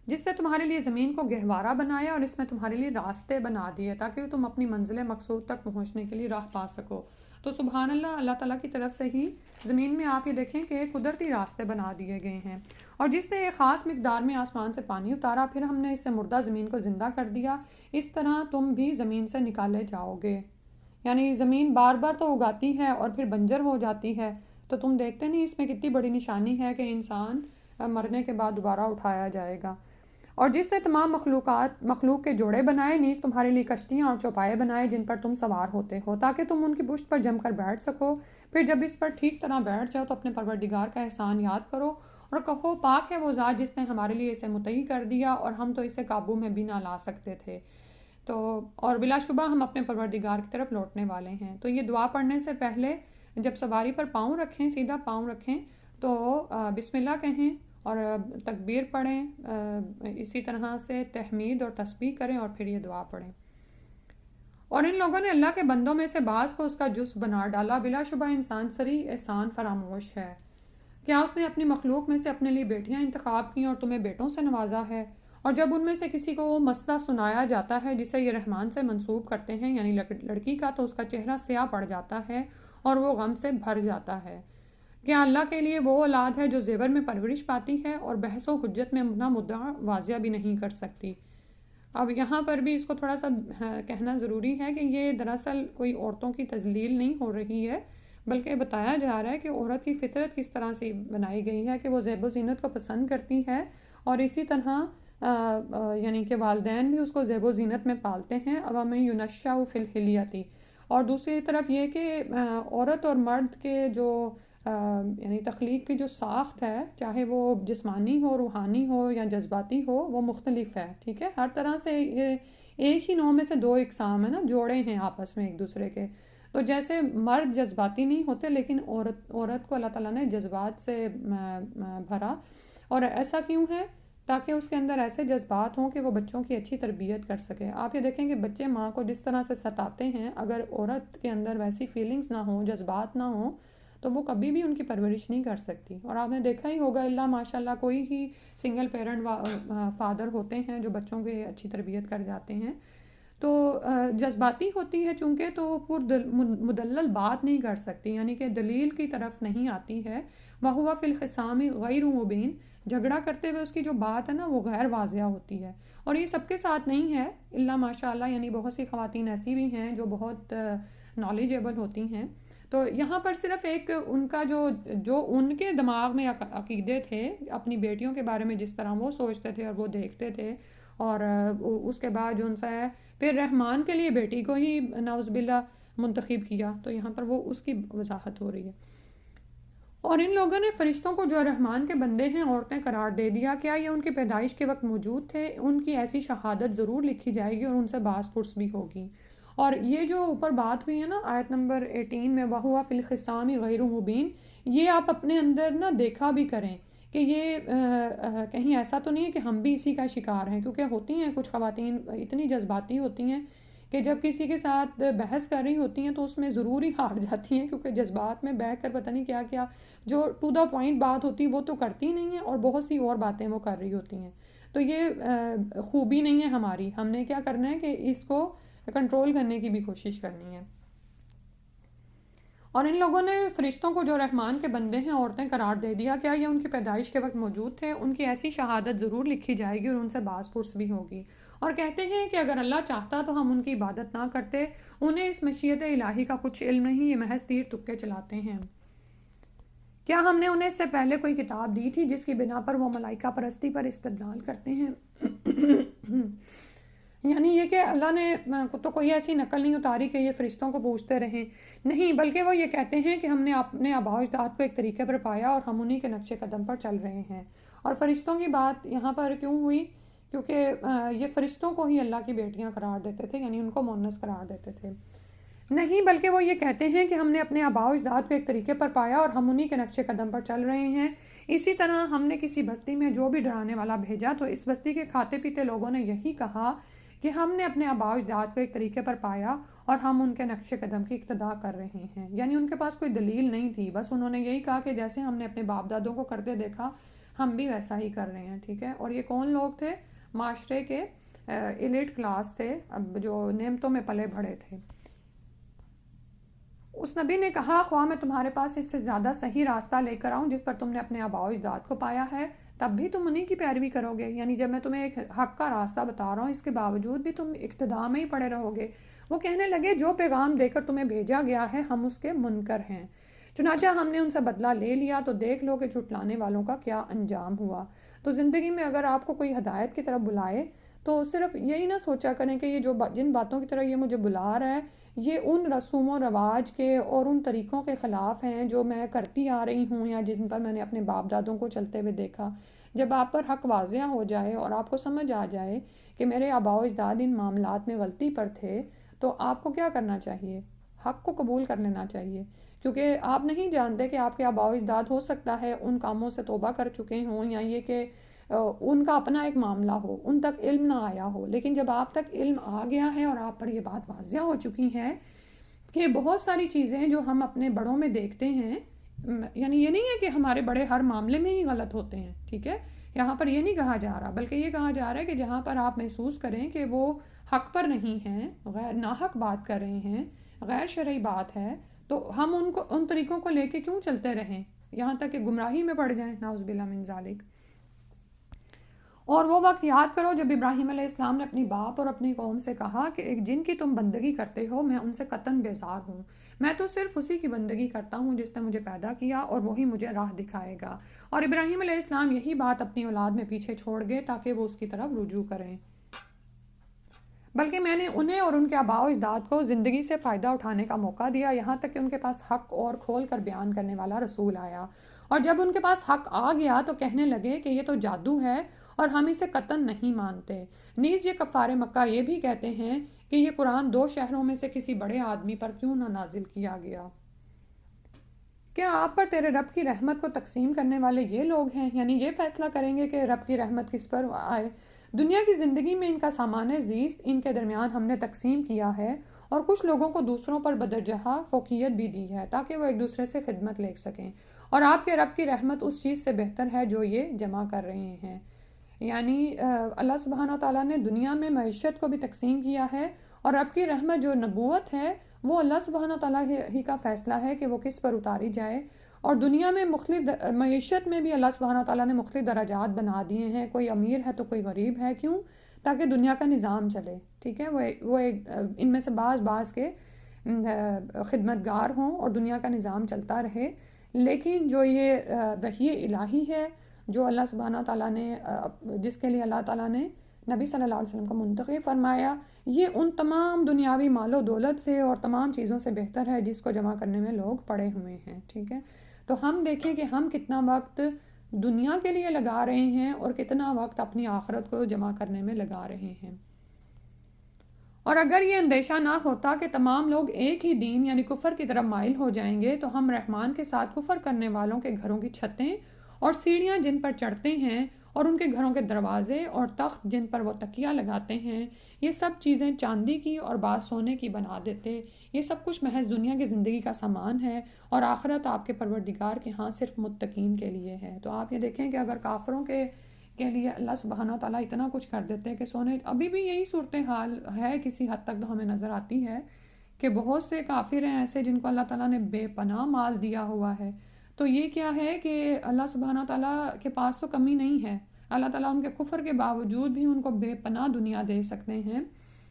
A: جس نے تمہارے لیے زمین کو گہوارہ بنایا اور اس میں تمہارے لیے راستے بنا دیے تاکہ تم اپنی منزل مقصود تک پہنچنے کے لیے راہ پا سکو۔ تو سبحان اللہ، اللہ تعالیٰ کی طرف سے ہی زمین میں آپ یہ دیکھیں کہ قدرتی راستے بنا دیے گئے ہیں۔ اور جس نے ایک خاص مقدار میں آسمان سے پانی اتارا، پھر ہم نے اس سے مردہ زمین کو زندہ کر دیا، اس طرح تم بھی زمین سے نکالے جاؤ گے۔ یعنی زمین بار بار تو اگاتی ہے اور پھر بنجر ہو جاتی ہے، تو تم دیکھتے نہیں اس میں کتنی بڑی نشانی ہے کہ انسان مرنے کے بعد دوبارہ اٹھایا جائے گا۔ اور جس نے تمام مخلوق کے جوڑے بنائے، نیز تمہارے لیے کشتیاں اور چوپائے بنائے جن پر تم سوار ہوتے ہو تاکہ تم ان کی پشت پر جم کر بیٹھ سکو۔ پھر جب اس پر ٹھیک طرح بیٹھ جاؤ تو اپنے پروردگار کا احسان یاد کرو اور کہو، پاک ہے وہ ذات جس نے ہمارے لیے اسے متعی کر دیا اور ہم تو اسے قابو میں بھی نہ لا سکتے تھے۔ تو اور بلا شبہ ہم اپنے پروردگار کی طرف لوٹنے والے ہیں۔ تو یہ دعا پڑھنے سے پہلے جب سواری پر پاؤں رکھیں، سیدھا پاؤں رکھیں، تو بسم اللہ کہیں اور تکبیر پڑھیں، اسی طرح سے تحمید اور تسبیح کریں اور پھر یہ دعا پڑھیں۔ اور ان لوگوں نے اللہ کے بندوں میں سے بعض کو اس کا جزو بنا ڈالا، بلا شبہ انسان سری احسان فراموش ہے۔ کیا اس نے اپنی مخلوق میں سے اپنے لیے بیٹیاں انتخاب کیں اور تمہیں بیٹوں سے نوازا ہے؟ اور جب ان میں سے کسی کو وہ مسئلہ سنایا جاتا ہے جسے یہ رحمان سے منسوب کرتے ہیں، یعنی لڑکی کا، تو اس کا چہرہ سیاہ پڑ جاتا ہے اور وہ غم سے بھر جاتا ہے۔ کیا اللہ کے لیے وہ اولاد ہے جو زیور میں پرورش پاتی ہے اور بحث و حجت میں نہ مدعا واضح بھی نہیں کر سکتی؟ اب یہاں پر بھی اس کو تھوڑا سا کہنا ضروری ہے کہ یہ دراصل کوئی عورتوں کی تذلیل نہیں ہو رہی ہے، بلکہ بتایا جا رہا ہے کہ عورت کی فطرت کس طرح سے بنائی گئی ہے کہ وہ زیب و زینت کو پسند کرتی ہے، اور اسی طرح یعنی کہ والدین بھی اس کو زیب و زینت میں پالتے ہیں، عوام یونشا فی الحلیتی۔ اور دوسری طرف یہ کہ عورت اور مرد کے جو یعنی تخلیق کی جو ساخت ہے، چاہے وہ جسمانی ہو، روحانی ہو یا جذباتی ہو، وہ مختلف ہے، ٹھیک ہے؟ ہر طرح سے یہ ایک ہی نوع میں سے دو اقسام ہیں نا، جوڑے ہیں آپس میں ایک دوسرے کے۔ تو جیسے مرد جذباتی نہیں ہوتے، لیکن عورت کو اللہ تعالیٰ نے جذبات سے بھرا، اور ایسا کیوں ہے؟ تاکہ اس کے اندر ایسے جذبات ہوں کہ وہ بچوں کی اچھی تربیت کر سکے۔ آپ یہ دیکھیں کہ بچے ماں کو جس طرح سے ستاتے ہیں، اگر عورت کے اندر ویسی فیلنگز نہ ہوں، جذبات نہ ہوں، تو وہ کبھی بھی ان کی پرورش نہیں کر سکتی۔ اور آپ نے دیکھا ہی ہوگا، اللہ ماشاء اللہ کوئی ہی سنگل پیرنٹ فادر ہوتے ہیں جو بچوں کے اچھی تربیت کر جاتے ہیں، تو جذباتی ہوتی ہے چونکہ، تو مدلل بات نہیں کر سکتی، یعنی کہ دلیل کی طرف نہیں آتی ہے۔ وَهُوَ فِي الْخِصَامِ غَيْرُ مُبِينٍ، جھگڑا کرتے ہوئے اس کی جو بات ہے نا وہ غیر واضح ہوتی ہے۔ اور یہ سب کے ساتھ نہیں ہے، اللہ ماشاء اللہ، یعنی بہت سی خواتین ایسی بھی ہیں جو بہت نالجیبل ہوتی ہیں۔ تو یہاں پر صرف ایک ان کا جو ان کے دماغ میں عقیدے تھے اپنی بیٹیوں کے بارے میں، جس طرح وہ سوچتے تھے اور وہ دیکھتے تھے، اور اس کے بعد جو ان سے پھر رحمان کے لیے بیٹی کو ہی نعوذ باللہ منتخب کیا، تو یہاں پر وہ اس کی وضاحت ہو رہی ہے۔ اور ان لوگوں نے فرشتوں کو جو رحمان کے بندے ہیں عورتیں قرار دے دیا۔ کیا یہ ان کی پیدائش کے وقت موجود تھے؟ ان کی ایسی شہادت ضرور لکھی جائے گی اور ان سے باز پرس بھی ہوگی۔ اور یہ جو اوپر بات ہوئی ہے نا آیت نمبر 18 میں، وَهُوَ فِي الْخِصَامِ غَيْرُ مُبِينٍ، یہ آپ اپنے اندر نا دیکھا بھی کریں کہ یہ کہیں ایسا تو نہیں ہے کہ ہم بھی اسی کا شکار ہیں، کیونکہ ہوتی ہیں کچھ خواتین اتنی جذباتی ہوتی ہیں کہ جب کسی کے ساتھ بحث کر رہی ہوتی ہیں تو اس میں ضرور ہی ہار جاتی ہیں، کیونکہ جذبات میں بہہ کر پتہ نہیں کیا کیا جو ٹو دا پوائنٹ بات ہوتی وہ تو کرتی نہیں ہیں، اور بہت سی اور باتیں وہ کر رہی ہوتی ہیں۔ تو یہ خوبی نہیں ہے ہماری، ہم نے کیا کرنا ہے کہ اس کو کنٹرول کرنے کی بھی کوشش کرنی ہے۔ اور ان لوگوں نے فرشتوں کو جو رحمان کے بندے ہیں عورتیں قرار دے دیا۔ کیا یہ ان کی پیدائش کے وقت موجود تھے؟ ان کی ایسی شہادت ضرور لکھی جائے گی اور ان سے باز پرس بھی ہوگی۔ اور کہتے ہیں کہ اگر اللہ چاہتا تو ہم ان کی عبادت نہ کرتے، انہیں اس مشیت الہی کا کچھ علم نہیں، یہ محض تیر تکے چلاتے ہیں۔ کیا ہم نے انہیں اس سے پہلے کوئی کتاب دی تھی جس کی بنا پر وہ ملائکہ پرستی پر استدلال کرتے ہیں؟ یعنی یہ کہ اللہ نے تو کوئی ایسی نقل نہیں اتاری کہ یہ فرشتوں کو پوچھتے رہیں، نہیں، بلکہ وہ یہ کہتے ہیں کہ ہم نے اپنے آباء و اجداد کو ایک طریقے پر پایا اور ہم انہی کے نقش قدم پر چل رہے ہیں۔ اور فرشتوں کی بات یہاں پر کیوں ہوئی؟ کیونکہ یہ فرشتوں کو ہی اللہ کی بیٹیاں قرار دیتے تھے، یعنی ان کو مؤنث قرار دیتے تھے، نہیں، بلکہ وہ یہ کہتے ہیں کہ ہم نے اپنے آباء و اجداد کو ایک طریقے پر پایا اور ہم انہی کے نقش قدم پر چل رہے ہیں۔ اسی طرح ہم نے کسی بستی میں جو بھی ڈرانے والا بھیجا تو اس بستی کے کھاتے پیتے لوگوں نے یہی کہا، کہ ہم نے اپنے آباء و اجداد کو ایک طریقے پر پایا اور ہم ان کے نقش قدم کی اقتداء کر رہے ہیں. یعنی ان کے پاس کوئی دلیل نہیں تھی، بس انہوں نے یہی کہا کہ جیسے ہم نے اپنے باپ دادوں کو کرتے دیکھا ہم بھی ویسا ہی کر رہے ہیں. ٹھیک ہے. اور یہ کون لوگ تھے؟ معاشرے کے ایلیٹ کلاس تھے، جو نعمتوں میں پلے بڑھے تھے. اس نبی نے کہا خواہ میں تمہارے پاس اس سے زیادہ صحیح راستہ لے کر آؤں جس پر تم نے اپنے آباء و اجداد کو پایا ہے، تب بھی تم انہی کی پیروی کرو گے. یعنی جب میں تمہیں ایک حق کا راستہ بتا رہا ہوں اس کے باوجود بھی تم اقتداء میں ہی پڑے رہو گے. وہ کہنے لگے جو پیغام دے کر تمہیں بھیجا گیا ہے ہم اس کے منکر ہیں، چنانچہ ہم نے ان سے بدلہ لے لیا تو دیکھ لو کہ جھٹلانے والوں کا کیا انجام ہوا. تو زندگی میں اگر آپ کو کوئی ہدایت کی طرف بلائے تو صرف یہی نہ سوچا کریں کہ یہ جن باتوں کی طرف یہ مجھے بلا رہا ہے یہ ان رسوم و رواج کے اور ان طریقوں کے خلاف ہیں جو میں کرتی آ رہی ہوں یا جن پر میں نے اپنے باپ دادوں کو چلتے ہوئے دیکھا. جب آپ پر حق واضح ہو جائے اور آپ کو سمجھ آ جائے کہ میرے آباء و اجداد ان معاملات میں غلطی پر تھے تو آپ کو کیا کرنا چاہیے؟ حق کو قبول کر لینا چاہیے، کیونکہ آپ نہیں جانتے کہ آپ کے آباء و اجداد ہو سکتا ہے ان کاموں سے توبہ کر چکے ہوں یا یہ کہ ان کا اپنا ایک معاملہ ہو، ان تک علم نہ آیا ہو. لیکن جب آپ تک علم آ گیا ہے اور آپ پر یہ بات واضح ہو چکی ہے کہ بہت ساری چیزیں جو ہم اپنے بڑوں میں دیکھتے ہیں، یعنی یہ نہیں ہے کہ ہمارے بڑے ہر معاملے میں ہی غلط ہوتے ہیں. ٹھیک ہے. یہاں پر یہ نہیں کہا جا رہا، بلکہ یہ کہا جا رہا ہے کہ جہاں پر آپ محسوس کریں کہ وہ حق پر نہیں ہیں، غیر ناحق بات کر رہے ہیں، غیر شرعی بات ہے، تو ہم ان طریقوں کو لے کے کیوں چلتے رہیں یہاں تک کہ گمراہی میں پڑ جائیں، نعوذ باللہ من ذالک. اور وہ وقت یاد کرو جب ابراہیم علیہ السلام نے اپنی باپ اور اپنی قوم سے کہا کہ ایک جن کی تم بندگی کرتے ہو میں ان سے قطعاً بیزار ہوں، میں تو صرف اسی کی بندگی کرتا ہوں جس نے مجھے پیدا کیا اور وہی مجھے راہ دکھائے گا. اور ابراہیم علیہ السلام یہی بات اپنی اولاد میں پیچھے چھوڑ گئے تاکہ وہ اس کی طرف رجوع کریں. بلکہ میں نے انہیں اور ان کے آباء و اجداد کو زندگی سے فائدہ اٹھانے کا موقع دیا یہاں تک کہ ان کے پاس حق اور کھول کر بیان کرنے والا رسول آیا. اور جب ان کے پاس حق آ گیا تو کہنے لگے کہ یہ تو جادو ہے اور ہم اسے قطعاً نہیں مانتے. نیز یہ کفار مکہ یہ بھی کہتے ہیں کہ یہ قرآن 2 شہروں میں سے کسی بڑے آدمی پر کیوں نہ نازل کیا گیا. کیا آپ پر تیرے رب کی رحمت کو تقسیم کرنے والے یہ لوگ ہیں؟ یعنی یہ فیصلہ کریں گے کہ رب کی رحمت کس پر آئے. دنیا کی زندگی میں ان کا سامان زیست ان کے درمیان ہم نے تقسیم کیا ہے اور کچھ لوگوں کو دوسروں پر بدرجہ فوقیت بھی دی ہے تاکہ وہ ایک دوسرے سے خدمت لے سکیں، اور آپ کے رب کی رحمت اس چیز سے بہتر ہے جو یہ جمع کر رہے ہیں. یعنی اللہ سبحانہ تعالیٰ نے دنیا میں معیشت کو بھی تقسیم کیا ہے، اور رب کی رحمت جو نبوت ہے وہ اللہ سبحانہ تعالیٰ ہی کا فیصلہ ہے کہ وہ کس پر اتاری جائے. اور دنیا میں مختلف معیشت میں بھی اللہ سبحانہ تعالیٰ نے مختلف درجات بنا دیے ہیں، کوئی امیر ہے تو کوئی غریب ہے. کیوں؟ تاکہ دنیا کا نظام چلے. ٹھیک ہے. وہ ان میں سے بعض کے خدمت گار ہوں اور دنیا کا نظام چلتا رہے. لیکن جو یہ وحی الہی ہے جو اللہ سبحانہ تعالیٰ نے جس کے لیے اللہ تعالیٰ نے نبی صلی اللہ علیہ وسلم کو منتخب فرمایا، یہ ان تمام دنیاوی مال و دولت سے اور تمام چیزوں سے بہتر ہے جس کو جمع کرنے میں لوگ پڑے ہوئے ہیں. ٹھیک ہے. تو ہم دیکھیں کہ ہم کتنا وقت دنیا کے لیے لگا رہے ہیں اور کتنا وقت اپنی آخرت کو جمع کرنے میں لگا رہے ہیں. اور اگر یہ اندیشہ نہ ہوتا کہ تمام لوگ ایک ہی دین یعنی کفر کی طرف مائل ہو جائیں گے تو ہم رحمان کے ساتھ کفر کرنے والوں کے گھروں کی چھتیں اور سیڑھیاں جن پر چڑھتے ہیں اور ان کے گھروں کے دروازے اور تخت جن پر وہ تکیہ لگاتے ہیں یہ سب چیزیں چاندی کی اور بعض سونے کی بنا دیتے. یہ سب کچھ محض دنیا کی زندگی کا سامان ہے اور آخرت آپ کے پروردگار کے ہاں صرف متقین کے لیے ہے. تو آپ یہ دیکھیں کہ اگر کافروں کے لیے اللہ سبحانہ تعالیٰ اتنا کچھ کر دیتے ہیں کہ سونے، ابھی بھی یہی صورتحال ہے کسی حد تک تو ہمیں نظر آتی ہے کہ بہت سے کافر ہیں ایسے جن کو اللہ تعالیٰ نے بے پناہ مال دیا ہوا ہے. تو یہ کیا ہے کہ اللہ سبحانہ تعالیٰ کے پاس تو کمی نہیں ہے، اللہ تعالیٰ ان کے کفر کے باوجود بھی ان کو بے پناہ دنیا دے سکتے ہیں،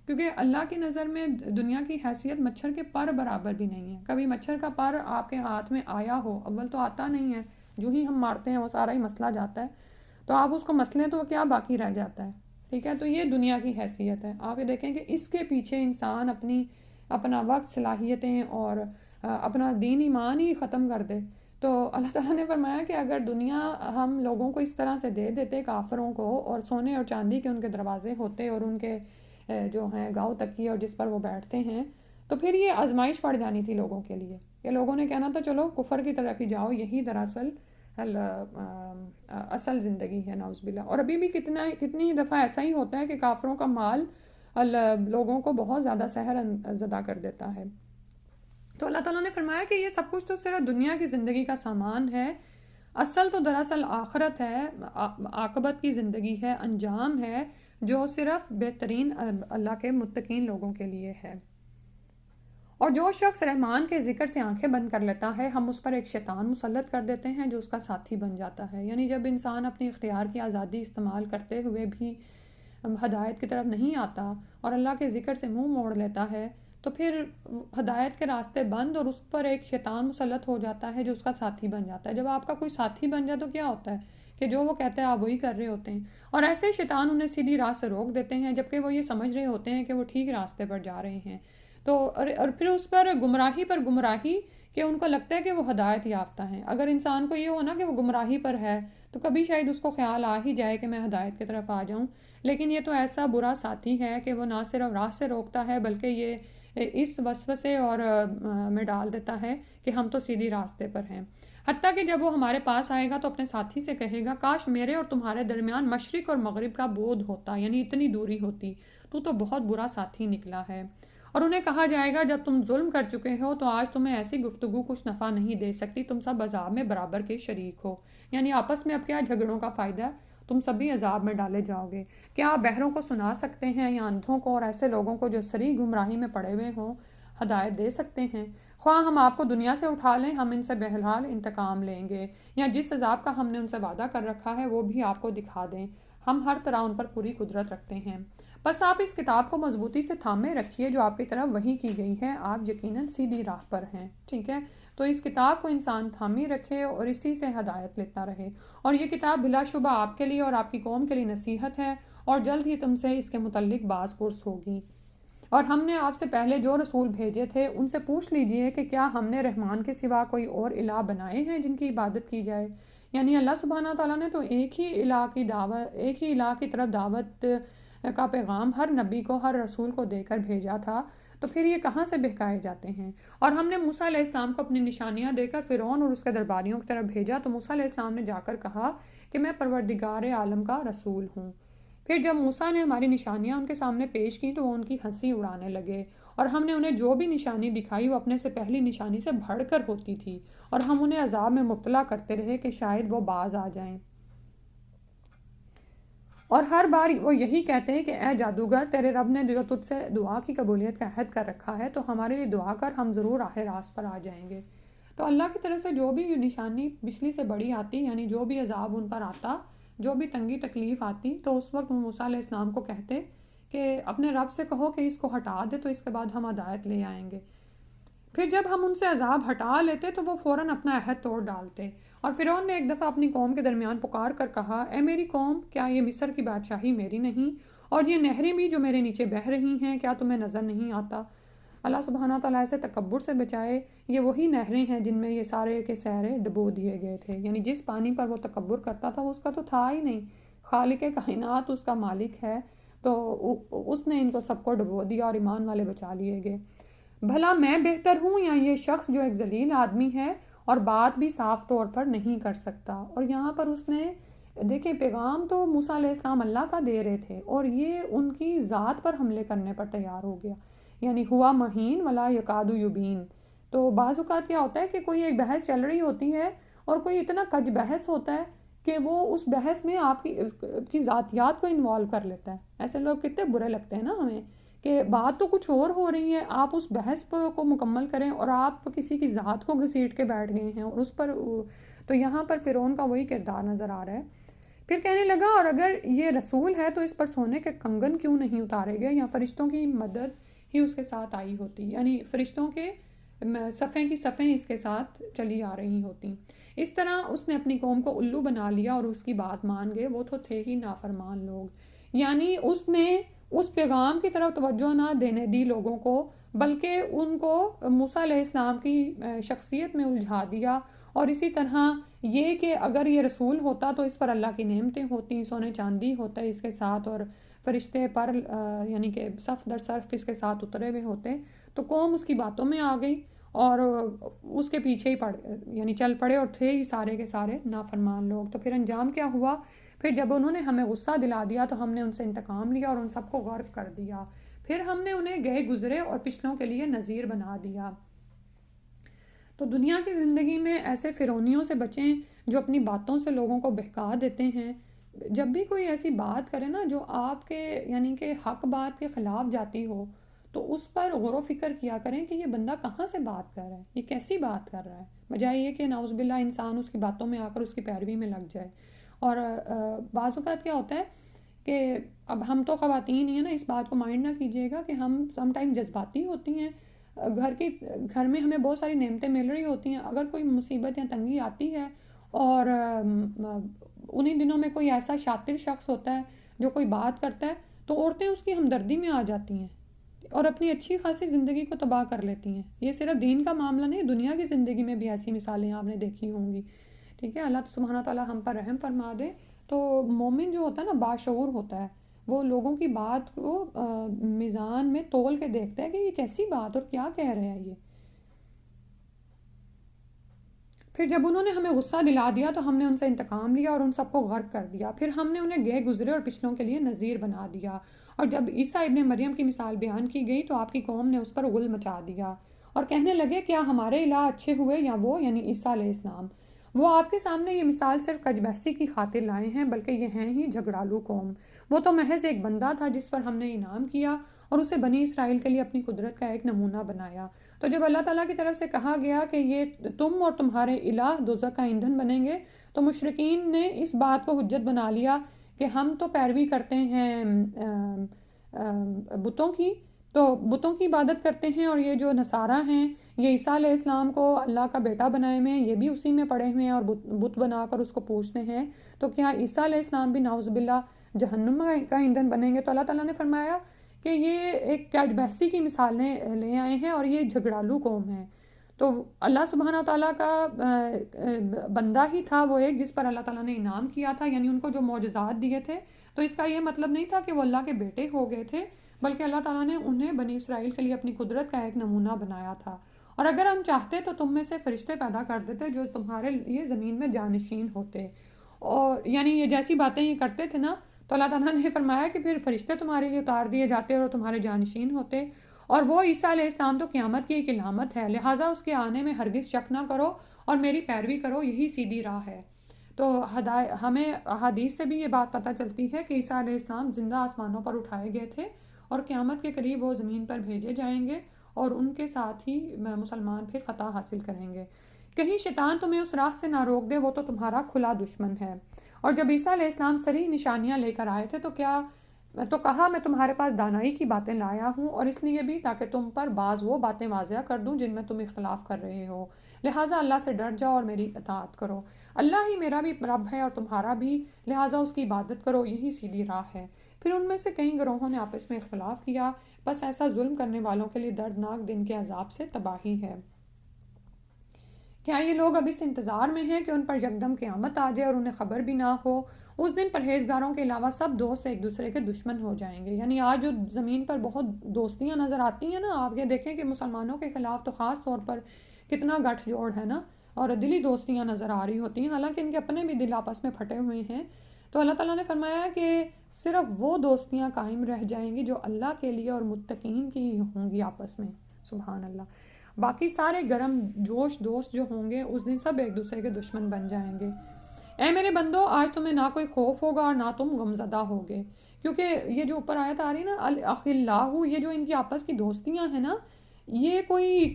A: کیونکہ اللہ کی نظر میں دنیا کی حیثیت مچھر کے پر برابر بھی نہیں ہے. کبھی مچھر کا پر آپ کے ہاتھ میں آیا ہو، اول تو آتا نہیں ہے، جو ہی ہم مارتے ہیں وہ سارا ہی مسئلہ جاتا ہے، تو آپ اس کو مسلیں تو کیا باقی رہ جاتا ہے. ٹھیک ہے. تو یہ دنیا کی حیثیت ہے. آپ یہ دیکھیں کہ اس کے پیچھے انسان اپنا وقت، صلاحیتیں اور اپنا دین ایمان ہی ختم کر دے. تو اللہ تعالیٰ نے فرمایا کہ اگر دنیا ہم لوگوں کو اس طرح سے دے دیتے کافروں کو، اور سونے اور چاندی کے ان کے دروازے ہوتے اور ان کے جو ہیں گاؤ تکیے اور جس پر وہ بیٹھتے ہیں، تو پھر یہ آزمائش پڑ جانی تھی لوگوں کے لیے. یہ لوگوں نے کہنا تھا چلو کفر کی طرف ہی جاؤ، یہی دراصل اصل زندگی ہے، نعوذ باللہ. اور ابھی بھی کتنی دفعہ ایسا ہی ہوتا ہے کہ کافروں کا مال لوگوں کو بہت زیادہ سحر زدہ کر دیتا ہے۔ تو اللہ تعالیٰ نے فرمایا کہ یہ سب کچھ تو صرف دنیا کی زندگی کا سامان ہے، اصل تو دراصل آخرت ہے، عاقبت کی زندگی ہے، انجام ہے جو صرف بہترین اللہ کے متقین لوگوں کے لیے ہے۔ اور جو شخص رحمان کے ذکر سے آنکھیں بند کر لیتا ہے، ہم اس پر ایک شیطان مسلط کر دیتے ہیں جو اس کا ساتھی بن جاتا ہے۔ یعنی جب انسان اپنی اختیار کی آزادی استعمال کرتے ہوئے بھی ہدایت کی طرف نہیں آتا اور اللہ کے ذکر سے منہ موڑ لیتا ہے، تو پھر ہدایت کے راستے بند اور اس پر ایک شیطان مسلط ہو جاتا ہے جو اس کا ساتھی بن جاتا ہے۔ جب آپ کا کوئی ساتھی بن جائے تو کیا ہوتا ہے کہ جو وہ کہتے ہیں آپ وہی کر رہے ہوتے ہیں، اور ایسے شیطان انہیں سیدھی راہ سے روک دیتے ہیں جبکہ وہ یہ سمجھ رہے ہوتے ہیں کہ وہ ٹھیک راستے پر جا رہے ہیں۔ تو اور پھر اس پر گمراہی کہ ان کو لگتا ہے کہ وہ ہدایت یافتہ ہیں۔ اگر انسان کو یہ ہو نا کہ وہ گمراہی پر ہے تو کبھی شاید اس کو خیال آ ہی جائے کہ میں ہدایت کی طرف آ جاؤں، لیکن یہ تو ایسا برا ساتھی ہے کہ وہ نہ صرف راہ سے روکتا ہے بلکہ یہ اس وسوسے اور میں ڈال دیتا ہے کہ ہم تو سیدھی راستے پر ہیں۔ حتیٰ کہ جب وہ ہمارے پاس آئے گا تو اپنے ساتھی سے کہے گا کاش میرے اور تمہارے درمیان مشرق اور مغرب کا بعد ہوتا، یعنی اتنی دوری ہوتی، تو بہت برا ساتھی نکلا ہے۔ اور انہیں کہا جائے گا جب تم ظلم کر چکے ہو تو آج تمہیں ایسی گفتگو کچھ نفع نہیں دے سکتی، تم سب عذاب میں برابر کے شریک ہو۔ یعنی آپس میں اب کیا جھگڑوں کا فائدہ ہے، تم سبھی عذاب میں ڈالے جاؤ گے۔ کیا آپ بہروں کو سنا سکتے ہیں یا اندھوں کو اور ایسے لوگوں کو جو سری گمراہی میں پڑے ہوئے ہوں ہدایت دے سکتے ہیں؟ خواہ ہم آپ کو دنیا سے اٹھا لیں، ہم ان سے بہرحال انتقام لیں گے، یا جس عذاب کا ہم نے ان سے وعدہ کر رکھا ہے وہ بھی آپ کو دکھا دیں، ہم ہر طرح ان پر پوری قدرت رکھتے ہیں۔ بس آپ اس کتاب کو مضبوطی سے تھامے رکھیے جو آپ کی طرف وحی کی گئی ہے، آپ یقیناً سیدھی راہ پر ہیں۔ ٹھیک ہے، تو اس کتاب کو انسان تھامی رکھے اور اسی سے ہدایت لیتا رہے، اور یہ کتاب بلا شبہ آپ کے لیے اور آپ کی قوم کے لیے نصیحت ہے، اور جلد ہی تم سے اس کے متعلق باز پرس ہوگی۔ اور ہم نے آپ سے پہلے جو رسول بھیجے تھے ان سے پوچھ لیجئے کہ کیا ہم نے رحمان کے سوا کوئی اور الہ بنائے ہیں جن کی عبادت کی جائے؟ یعنی اللہ سبحانہ تعالیٰ نے تو ایک ہی الہ کی طرف دعوت کا پیغام ہر نبی کو، ہر رسول کو دے کر بھیجا تھا، تو پھر یہ کہاں سے بہکائے جاتے ہیں؟ اور ہم نے موسیٰ علیہ السلام کو اپنی نشانیاں دے کر فرعون اور اس کے درباریوں کی طرف بھیجا، تو موسیٰ علیہ السلام نے جا کر کہا کہ میں پروردگار عالم کا رسول ہوں۔ پھر جب موسیٰ نے ہماری نشانیاں ان کے سامنے پیش کی تو وہ ان کی ہنسی اڑانے لگے، اور ہم نے انہیں جو بھی نشانی دکھائی وہ اپنے سے پہلی نشانی سے بڑھ کر ہوتی تھی، اور ہم انہیں عذاب میں مبتلا کرتے رہے کہ شاید وہ باز آ جائیں۔ اور ہر بار وہ یہی کہتے ہیں کہ اے جادوگر، تیرے رب نے جو تجھ سے دعا کی قبولیت کا عہد کر رکھا ہے تو ہمارے لیے دعا کر، ہم ضرور راہ راست پر آ جائیں گے۔ تو اللہ کی طرف سے جو بھی نشانی پچھلی سے بڑی آتی، یعنی جو بھی عذاب ان پر آتا، جو بھی تنگی تکلیف آتی، تو اس وقت موسیٰ علیہ السلام کو کہتے کہ اپنے رب سے کہو کہ اس کو ہٹا دے، تو اس کے بعد ہم ہدایت لے آئیں گے۔ پھر جب ہم ان سے عذاب ہٹا لیتے تو وہ فوراً اپنا عہد توڑ ڈالتے، اور فرعون نے ایک دفعہ اپنی قوم کے درمیان پکار کر کہا اے میری قوم، کیا یہ مصر کی بادشاہی میری نہیں، اور یہ نہریں بھی جو میرے نیچے بہہ رہی ہیں کیا تمہیں نظر نہیں آتا؟ اللہ سبحانہ تعالیٰ سے تکبر سے بچائے، یہ وہی نہریں ہیں جن میں یہ سارے کے سارے ڈبو دیے گئے تھے۔ یعنی جس پانی پر وہ تکبر کرتا تھا وہ اس کا تو تھا ہی نہیں، خالق کائنات اس کا مالک ہے، تو اس نے ان کو سب کو ڈبو دیا اور ایمان والے بچا لیے گئے۔ بھلا میں بہتر ہوں یا یہ شخص جو ایک ذلیل آدمی ہے اور بات بھی صاف طور پر نہیں کر سکتا؟ اور یہاں پر اس نے دیکھیں، پیغام تو موسیٰ علیہ السلام اللہ کا دے رہے تھے اور یہ ان کی ذات پر حملے کرنے پر تیار ہو گیا، یعنی ہوا مہین ولا یکاد یبین۔ تو بعض اوقات کیا ہوتا ہے کہ کوئی ایک بحث چل رہی ہوتی ہے اور کوئی اتنا کج بحث ہوتا ہے کہ وہ اس بحث میں آپ کی ذاتیات کو انوالو کر لیتا ہے۔ ایسے لوگ کتنے برے لگتے ہیں نا ہمیں، کہ بات تو کچھ اور ہو رہی ہے، آپ اس بحث کو مکمل کریں اور آپ کسی کی ذات کو گھسیٹ کے بیٹھ گئے ہیں اور اس پر، تو یہاں پر فرعون کا وہی کردار نظر آ رہا ہے۔ پھر کہنے لگا اور اگر یہ رسول ہے تو اس پر سونے کے کنگن کیوں نہیں اتارے گئے، یا فرشتوں کی مدد ہی اس کے ساتھ آئی ہوتی، یعنی فرشتوں کے صفیں کی صفیں اس کے ساتھ چلی آ رہی ہوتی۔ اس طرح اس نے اپنی قوم کو الو بنا لیا اور اس کی بات مان گئے، وہ تو تھے ہی نافرمان لوگ۔ یعنی اس نے اس پیغام کی طرف توجہ نہ دینے دی لوگوں کو، بلکہ ان کو موسیٰ علیہ السلام کی شخصیت میں الجھا دیا، اور اسی طرح یہ کہ اگر یہ رسول ہوتا تو اس پر اللہ کی نعمتیں ہوتی، سونے چاندی ہوتا ہے اس کے ساتھ، اور فرشتے پر یعنی کہ صف در صف اس کے ساتھ اترے ہوئے ہوتے، تو قوم اس کی باتوں میں آ گئی اور اس کے پیچھے ہی یعنی چل پڑے، اور تھے ہی سارے کے سارے نافرمان لوگ۔ تو پھر انجام کیا ہوا؟ پھر جب انہوں نے ہمیں غصہ دلا دیا تو ہم نے ان سے انتقام لیا اور ان سب کو غرق کر دیا۔ پھر ہم نے انہیں گئے گزرے اور پچھلوں کے لیے نذیر بنا دیا۔ تو دنیا کی زندگی میں ایسے فرعونیوں سے بچیں جو اپنی باتوں سے لوگوں کو بہکا دیتے ہیں۔ جب بھی کوئی ایسی بات کرے نا جو آپ کے یعنی کہ حق بات کے خلاف جاتی ہو، تو اس پر غور و فکر کیا کریں کہ یہ بندہ کہاں سے بات کر رہا ہے، یہ کیسی بات کر رہا ہے، بجائے یہ کہ نعوذ باللہ انسان اس کی باتوں میں آ کر اس کی پیروی میں لگ جائے۔ اور بعض اوقات کیا ہوتا ہے کہ اب ہم تو خواتین ہی ہیں نا، اس بات کو مائنڈ نہ کیجیے گا کہ ہم سم ٹائم جذباتی ہوتی ہیں۔ گھر میں ہمیں بہت ساری نعمتیں مل رہی ہوتی ہیں، اگر کوئی مصیبت یا تنگی آتی ہے اور انہی دنوں میں کوئی ایسا شاطر شخص ہوتا ہے جو کوئی بات کرتا ہے، تو عورتیں اس کی ہمدردی میں آ جاتی ہیں اور اپنی اچھی خاصی زندگی کو تباہ کر لیتی ہیں۔ یہ صرف دین کا معاملہ نہیں، دنیا کی زندگی میں بھی ایسی مثالیں آپ نے دیکھی ہوں گی، ٹھیک ہے۔ اللہ سبحانہ تعالیٰ ہم پر رحم فرما دے۔ تو مومن جو ہوتا ہے نا، باشعور ہوتا ہے، وہ لوگوں کی بات کو میزان میں تول کے دیکھتا ہے کہ یہ کیسی بات اور کیا کہہ رہے ہیں یہ۔ پھر جب انہوں نے ہمیں غصہ دلا دیا تو ہم نے ان سے انتقام لیا اور ان سب کو غرق کر دیا۔ پھر ہم نے انہیں گئے گزرے اور پچھلوں کے لیے نذیر بنا دیا۔ اور جب عیسیٰ ابن مریم کی مثال بیان کی گئی تو آپ کی قوم نے اس پر غل مچا دیا اور کہنے لگے کیا ہمارے الہ اچھے ہوئے یا وہ، یعنی عیسیٰ علیہ السلام۔ وہ آپ کے سامنے یہ مثال صرف کج بحثی کی خاطر لائے ہیں، بلکہ یہ ہیں ہی جھگڑالو قوم۔ وہ تو محض ایک بندہ تھا جس پر ہم نے انعام کیا اور اسے بنی اسرائیل کے لیے اپنی قدرت کا ایک نمونہ بنایا۔ تو جب اللہ تعالیٰ کی طرف سے کہا گیا کہ یہ تم اور تمہارے الہ دوزخ کا ایندھن بنیں گے، تو مشرکین نے اس بات کو حجت بنا لیا کہ ہم تو پیروی کرتے ہیں بتوں کی، تو بتوں کی عبادت کرتے ہیں، اور یہ جو نصارہ ہیں یہ عیسیٰ علیہ السلام کو اللہ کا بیٹا بنائے ہوئے ہیں، یہ بھی اسی میں پڑے ہوئے ہیں اور بت بنا کر اس کو پوجتے ہیں۔ تو کیا عیسیٰ علیہ السلام بھی نعوذ باللہ جہنم کا ایندھن بنیں گے؟ تو اللہ تعالیٰ نے فرمایا کہ یہ ایک کج بحثی کی مثالیں لے آئے ہیں اور یہ جھگڑالو قوم ہے۔ تو اللہ سبحانہ تعالیٰ کا بندہ ہی تھا وہ ایک جس پر اللہ تعالیٰ نے انعام کیا تھا، یعنی ان کو جو معجزات دیے تھے، تو اس کا یہ مطلب نہیں تھا کہ وہ اللہ کے بیٹے ہو گئے تھے، بلکہ اللہ تعالیٰ نے انہیں بنی اسرائیل کے لیے اپنی قدرت کا ایک نمونہ بنایا تھا۔ اور اگر ہم چاہتے تو تم میں سے فرشتے پیدا کر دیتے جو تمہارے لیے زمین میں جانشین ہوتے، اور یعنی یہ جیسی باتیں یہ کرتے تھے نا، تو اللہ تعالیٰ نے فرمایا کہ پھر فرشتے تمہارے لیے اتار دیے جاتے اور تمہارے جانشین ہوتے۔ اور وہ عیسیٰ علیہ السلام تو قیامت کی ایک علامت ہے، لہٰذا اس کے آنے میں ہرگز شک نہ کرو اور میری پیروی کرو، یہی سیدھی راہ ہے۔ تو ہمیں احادیث سے بھی یہ بات پتہ چلتی ہے کہ عیسیٰ علیہ السلام زندہ آسمانوں پر اٹھائے گئے تھے اور قیامت کے قریب وہ زمین پر بھیجے جائیں گے اور ان کے ساتھ ہی مسلمان پھر فتح حاصل کریں گے۔ کہیں شیطان تمہیں اس راہ سے نہ روک دے، وہ تو تمہارا کھلا دشمن ہے۔ اور جب عیسیٰ علیہ السلام صریح نشانیاں لے کر آئے تھے تو کہا میں تمہارے پاس دانائی کی باتیں لایا ہوں، اور اس لیے بھی تاکہ تم پر بعض وہ باتیں واضح کر دوں جن میں تم اختلاف کر رہے ہو، لہٰذا اللہ سے ڈر جاؤ اور میری اطاعت کرو۔ اللہ ہی میرا بھی رب ہے اور تمہارا بھی، لہٰذا اس کی عبادت کرو، یہی سیدھی راہ ہے۔ پھر ان میں سے کئی گروہوں نے آپس میں اختلاف کیا، بس ایسا ظلم کرنے والوں کے لیے دردناک دن کے عذاب سے تباہی ہے۔ کیا یہ لوگ اب اس انتظار میں ہیں کہ ان پر یکدم قیامت آ جائے اور انہیں خبر بھی نہ ہو؟ اس دن پرہیزگاروں کے علاوہ سب دوست ایک دوسرے کے دشمن ہو جائیں گے۔ یعنی آج جو زمین پر بہت دوستیاں نظر آتی ہیں نا، آپ یہ دیکھیں کہ مسلمانوں کے خلاف تو خاص طور پر کتنا گٹھ جوڑ ہے نا، اور دلی دوستیاں نظر آ رہی ہوتی ہیں، حالانکہ ان کے اپنے بھی دل آپس میں پھٹے ہوئے ہیں۔ تو اللہ تعالیٰ نے فرمایا کہ صرف وہ دوستیاں قائم رہ جائیں گی جو اللہ کے لیے اور متقین کی ہوں گی آپس میں، سبحان اللہ۔ باقی سارے گرم جوش دوست جو ہوں گے اس دن سب ایک دوسرے کے دشمن بن جائیں گے۔ اے میرے بندو، آج تمہیں نہ کوئی خوف ہوگا اور نہ تم غمزدہ ہوگے، کیونکہ یہ جو اوپر آیت آ رہی نا الاخلاء، یہ جو ان کی آپس کی دوستیاں ہیں نا، یہ کوئی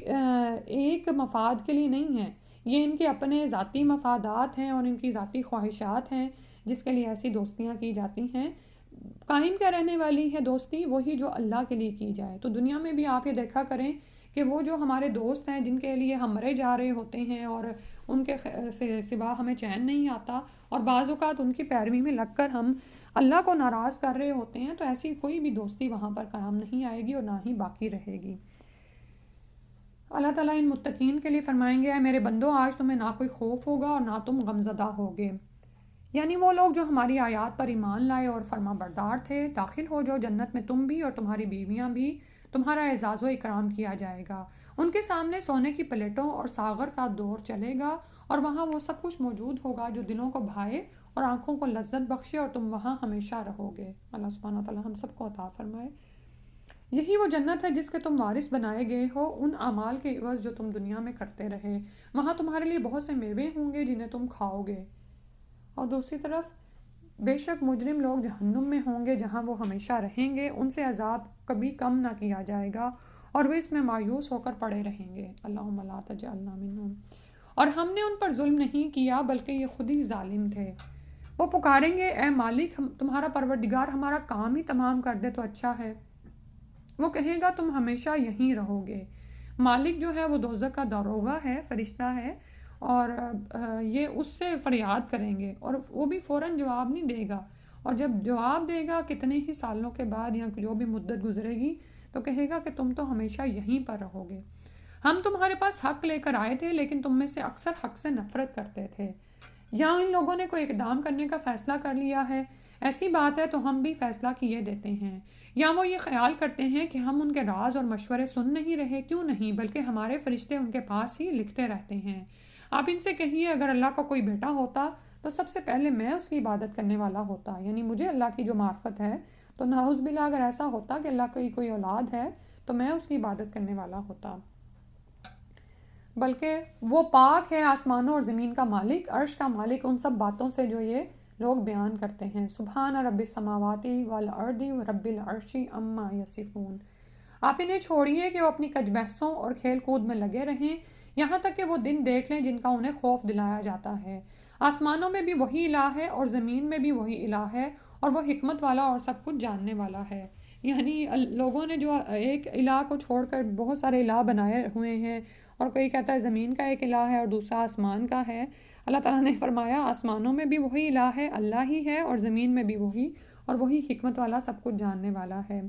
A: ایک مفاد کے لیے نہیں ہیں، یہ ان کے اپنے ذاتی مفادات ہیں اور ان کی ذاتی خواہشات ہیں جس کے لیے ایسی دوستیاں کی جاتی ہیں۔ قائم کیا رہنے والی ہے دوستی؟ وہی جو اللہ کے لیے کی جائے۔ تو دنیا میں بھی آپ یہ دیکھا کریں کہ وہ جو ہمارے دوست ہیں جن کے لیے ہم مرے جا رہے ہوتے ہیں اور ان کے سوا ہمیں چین نہیں آتا، اور بعض اوقات ان کی پیروی میں لگ کر ہم اللہ کو ناراض کر رہے ہوتے ہیں، تو ایسی کوئی بھی دوستی وہاں پر قائم نہیں آئے گی اور نہ ہی باقی رہے گی۔ اللہ تعالیٰ ان متقین کے لیے فرمائیں گے اے میرے بندو، آج تمہیں نہ کوئی خوف ہوگا اور نہ تم غمزدہ ہوگے، یعنی وہ لوگ جو ہماری آیات پر ایمان لائے اور فرما بردار تھے، داخل ہو جو جنت میں تم بھی اور تمہاری بیویاں بھی، تمہارا اعزاز و اکرام کیا جائے گا۔ ان کے سامنے سونے کی پلیٹوں اور ساغر کا دور چلے گا، اور وہاں وہ سب کچھ موجود ہوگا جو دلوں کو بھائے اور آنکھوں کو لذت بخشے، اور تم وہاں ہمیشہ رہو گے۔ اللہ سبحانہ تعالیٰ ہم سب کو عطا فرمائے۔ یہی وہ جنت ہے جس کے تم وارث بنائے گئے ہو ان اعمال کے عوض جو تم دنیا میں کرتے رہے. وہاں تمہارے لیے بہت سے میوے ہوں گے جنہیں تم کھاؤ گے. اور دوسری طرف بے شک مجرم لوگ جہنم میں ہوں گے جہاں وہ ہمیشہ رہیں گے. ان سے عذاب کبھی کم نہ کیا جائے گا اور وہ اس میں مایوس ہو کر پڑے رہیں گے. اللہم لا تجعلنا منہم. اور ہم نے ان پر ظلم نہیں کیا بلکہ یہ خود ہی ظالم تھے. وہ پکاریں گے اے مالک تمہارا پروردگار ہمارا کام ہی تمام کر دے تو اچھا ہے. وہ کہے گا تم ہمیشہ یہیں رہو گے. مالک جو ہے وہ دوزخ کا داروغہ ہے، فرشتہ ہے، اور یہ اس سے فریاد کریں گے اور وہ بھی فوراً جواب نہیں دے گا. اور جب جواب دے گا کتنے ہی سالوں کے بعد یا جو بھی مدت گزرے گی تو کہے گا کہ تم تو ہمیشہ یہیں پر رہو گے. ہم تمہارے پاس حق لے کر آئے تھے لیکن تم میں سے اکثر حق سے نفرت کرتے تھے. یا ان لوگوں نے کوئی اقدام کرنے کا فیصلہ کر لیا ہے، ایسی بات ہے تو ہم بھی فیصلہ کیے دیتے ہیں. یا وہ یہ خیال کرتے ہیں کہ ہم ان کے راز اور مشورے سن نہیں رہے. کیوں نہیں، بلکہ ہمارے فرشتے ان کے پاس ہی لکھتے رہتے ہیں. آپ ان سے کہیے اگر اللہ کا کوئی بیٹا ہوتا تو سب سے پہلے میں اس کی عبادت کرنے والا ہوتا. یعنی مجھے اللہ کی جو معرفت ہے تو نعوذ باللہ اگر ایسا ہوتا کہ اللہ کی کوئی اولاد ہے تو میں اس کی عبادت کرنے والا ہوتا. بلکہ وہ پاک ہے آسمانوں اور زمین کا مالک، عرش کا مالک ان سب باتوں سے جو یہ لوگ بیان کرتے ہیں. سبحان رب السماوات والارض رب العرش عما یصفون. آپ انہیں چھوڑیے کہ وہ اپنی کج بحثوں اور کھیل کود میں لگے رہیں یہاں تک کہ وہ دن دیکھ لیں جن کا انہیں خوف دلایا جاتا ہے. آسمانوں میں بھی وہی الہ ہے اور زمین میں بھی وہی الہ ہے اور وہ حکمت والا اور سب کچھ جاننے والا ہے. یعنی لوگوں نے جو ایک الہ کو چھوڑ کر بہت سارے الہ بنائے ہوئے ہیں، اور کوئی کہتا ہے زمین کا ایک الہ ہے اور دوسرا آسمان کا ہے. اللہ تعالیٰ نے فرمایا آسمانوں میں بھی وہی الہ ہے، اللہ ہی ہے، اور زمین میں بھی وہی، اور وہی حکمت والا سب کچھ جاننے والا ہے.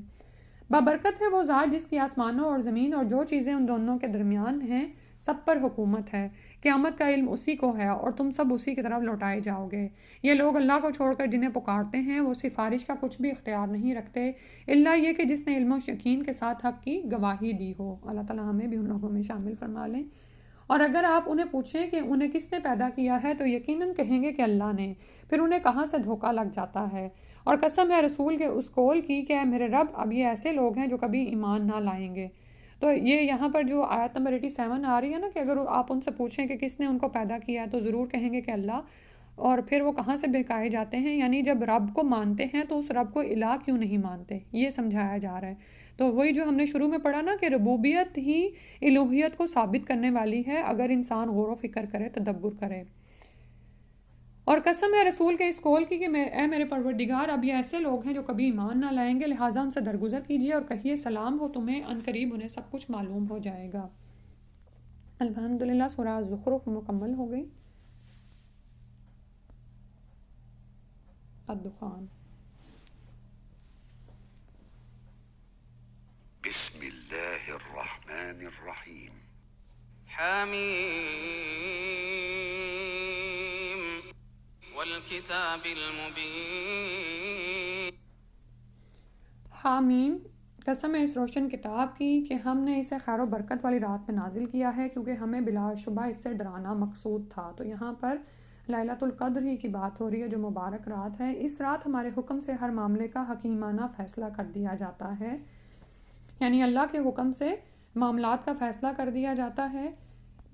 A: بابرکت ہے وہ ذات جس کی آسمانوں اور زمین اور جو چیزیں ان دونوں کے درمیان ہیں سب پر حکومت ہے. قیامت کا علم اسی کو ہے اور تم سب اسی کی طرف لوٹائے جاؤ گے. یہ لوگ اللہ کو چھوڑ کر جنہیں پکارتے ہیں وہ سفارش کا کچھ بھی اختیار نہیں رکھتے الا یہ کہ جس نے علم و یقین کے ساتھ حق کی گواہی دی ہو. اللہ تعالیٰ ہمیں بھی ان لوگوں میں شامل فرما لیں. اور اگر آپ انہیں پوچھیں کہ انہیں کس نے پیدا کیا ہے تو یقیناً کہیں گے کہ اللہ نے. پھر انہیں کہاں سے دھوکہ لگ جاتا ہے. اور قسم ہے رسول کے اس قول کی کہ اے میرے رب اب یہ ایسے لوگ ہیں جو کبھی ایمان نہ لائیں گے. تو یہ یہاں پر جو آیت نمبر 87 آ رہی ہے نا کہ اگر آپ ان سے پوچھیں کہ کس نے ان کو پیدا کیا ہے تو ضرور کہیں گے کہ اللہ. اور پھر وہ کہاں سے بہکائے جاتے ہیں، یعنی جب رب کو مانتے ہیں تو اس رب کو الہ کیوں نہیں مانتے، یہ سمجھایا جا رہا ہے. تو وہی جو ہم نے شروع میں پڑھا نا کہ ربوبیت ہی الوہیت کو ثابت کرنے والی ہے اگر انسان غور و فکر کرے، تدبر کرے. اور قسم ہے رسول کے اس قول کی کہ اے میرے پروردگار اب یہ ایسے لوگ ہیں جو کبھی ایمان نہ لائیں گے، لہٰذا ان سے درگزر کیجیے اور کہیے سلام ہو تمہیں، عنقریب انہیں سب کچھ معلوم ہو جائے گا. الحمدللہ سورہ زخرف مکمل ہو گئی. الدخان.
C: بسم اللہ الرحمن الرحیم.
B: حامیم والکتاب المبین.
A: حامیم، قسم ہے اس روشن کتاب کی کہ ہم نے اسے خیر و برکت والی رات میں نازل کیا ہے کیونکہ ہمیں بلا شبہ اس سے ڈرانا مقصود تھا. تو یہاں پر لیلۃ القدر ہی کی بات ہو رہی ہے جو مبارک رات ہے. اس رات ہمارے حکم سے ہر معاملے کا حکیمانہ فیصلہ کر دیا جاتا ہے، یعنی اللہ کے حکم سے معاملات کا فیصلہ کر دیا جاتا ہے.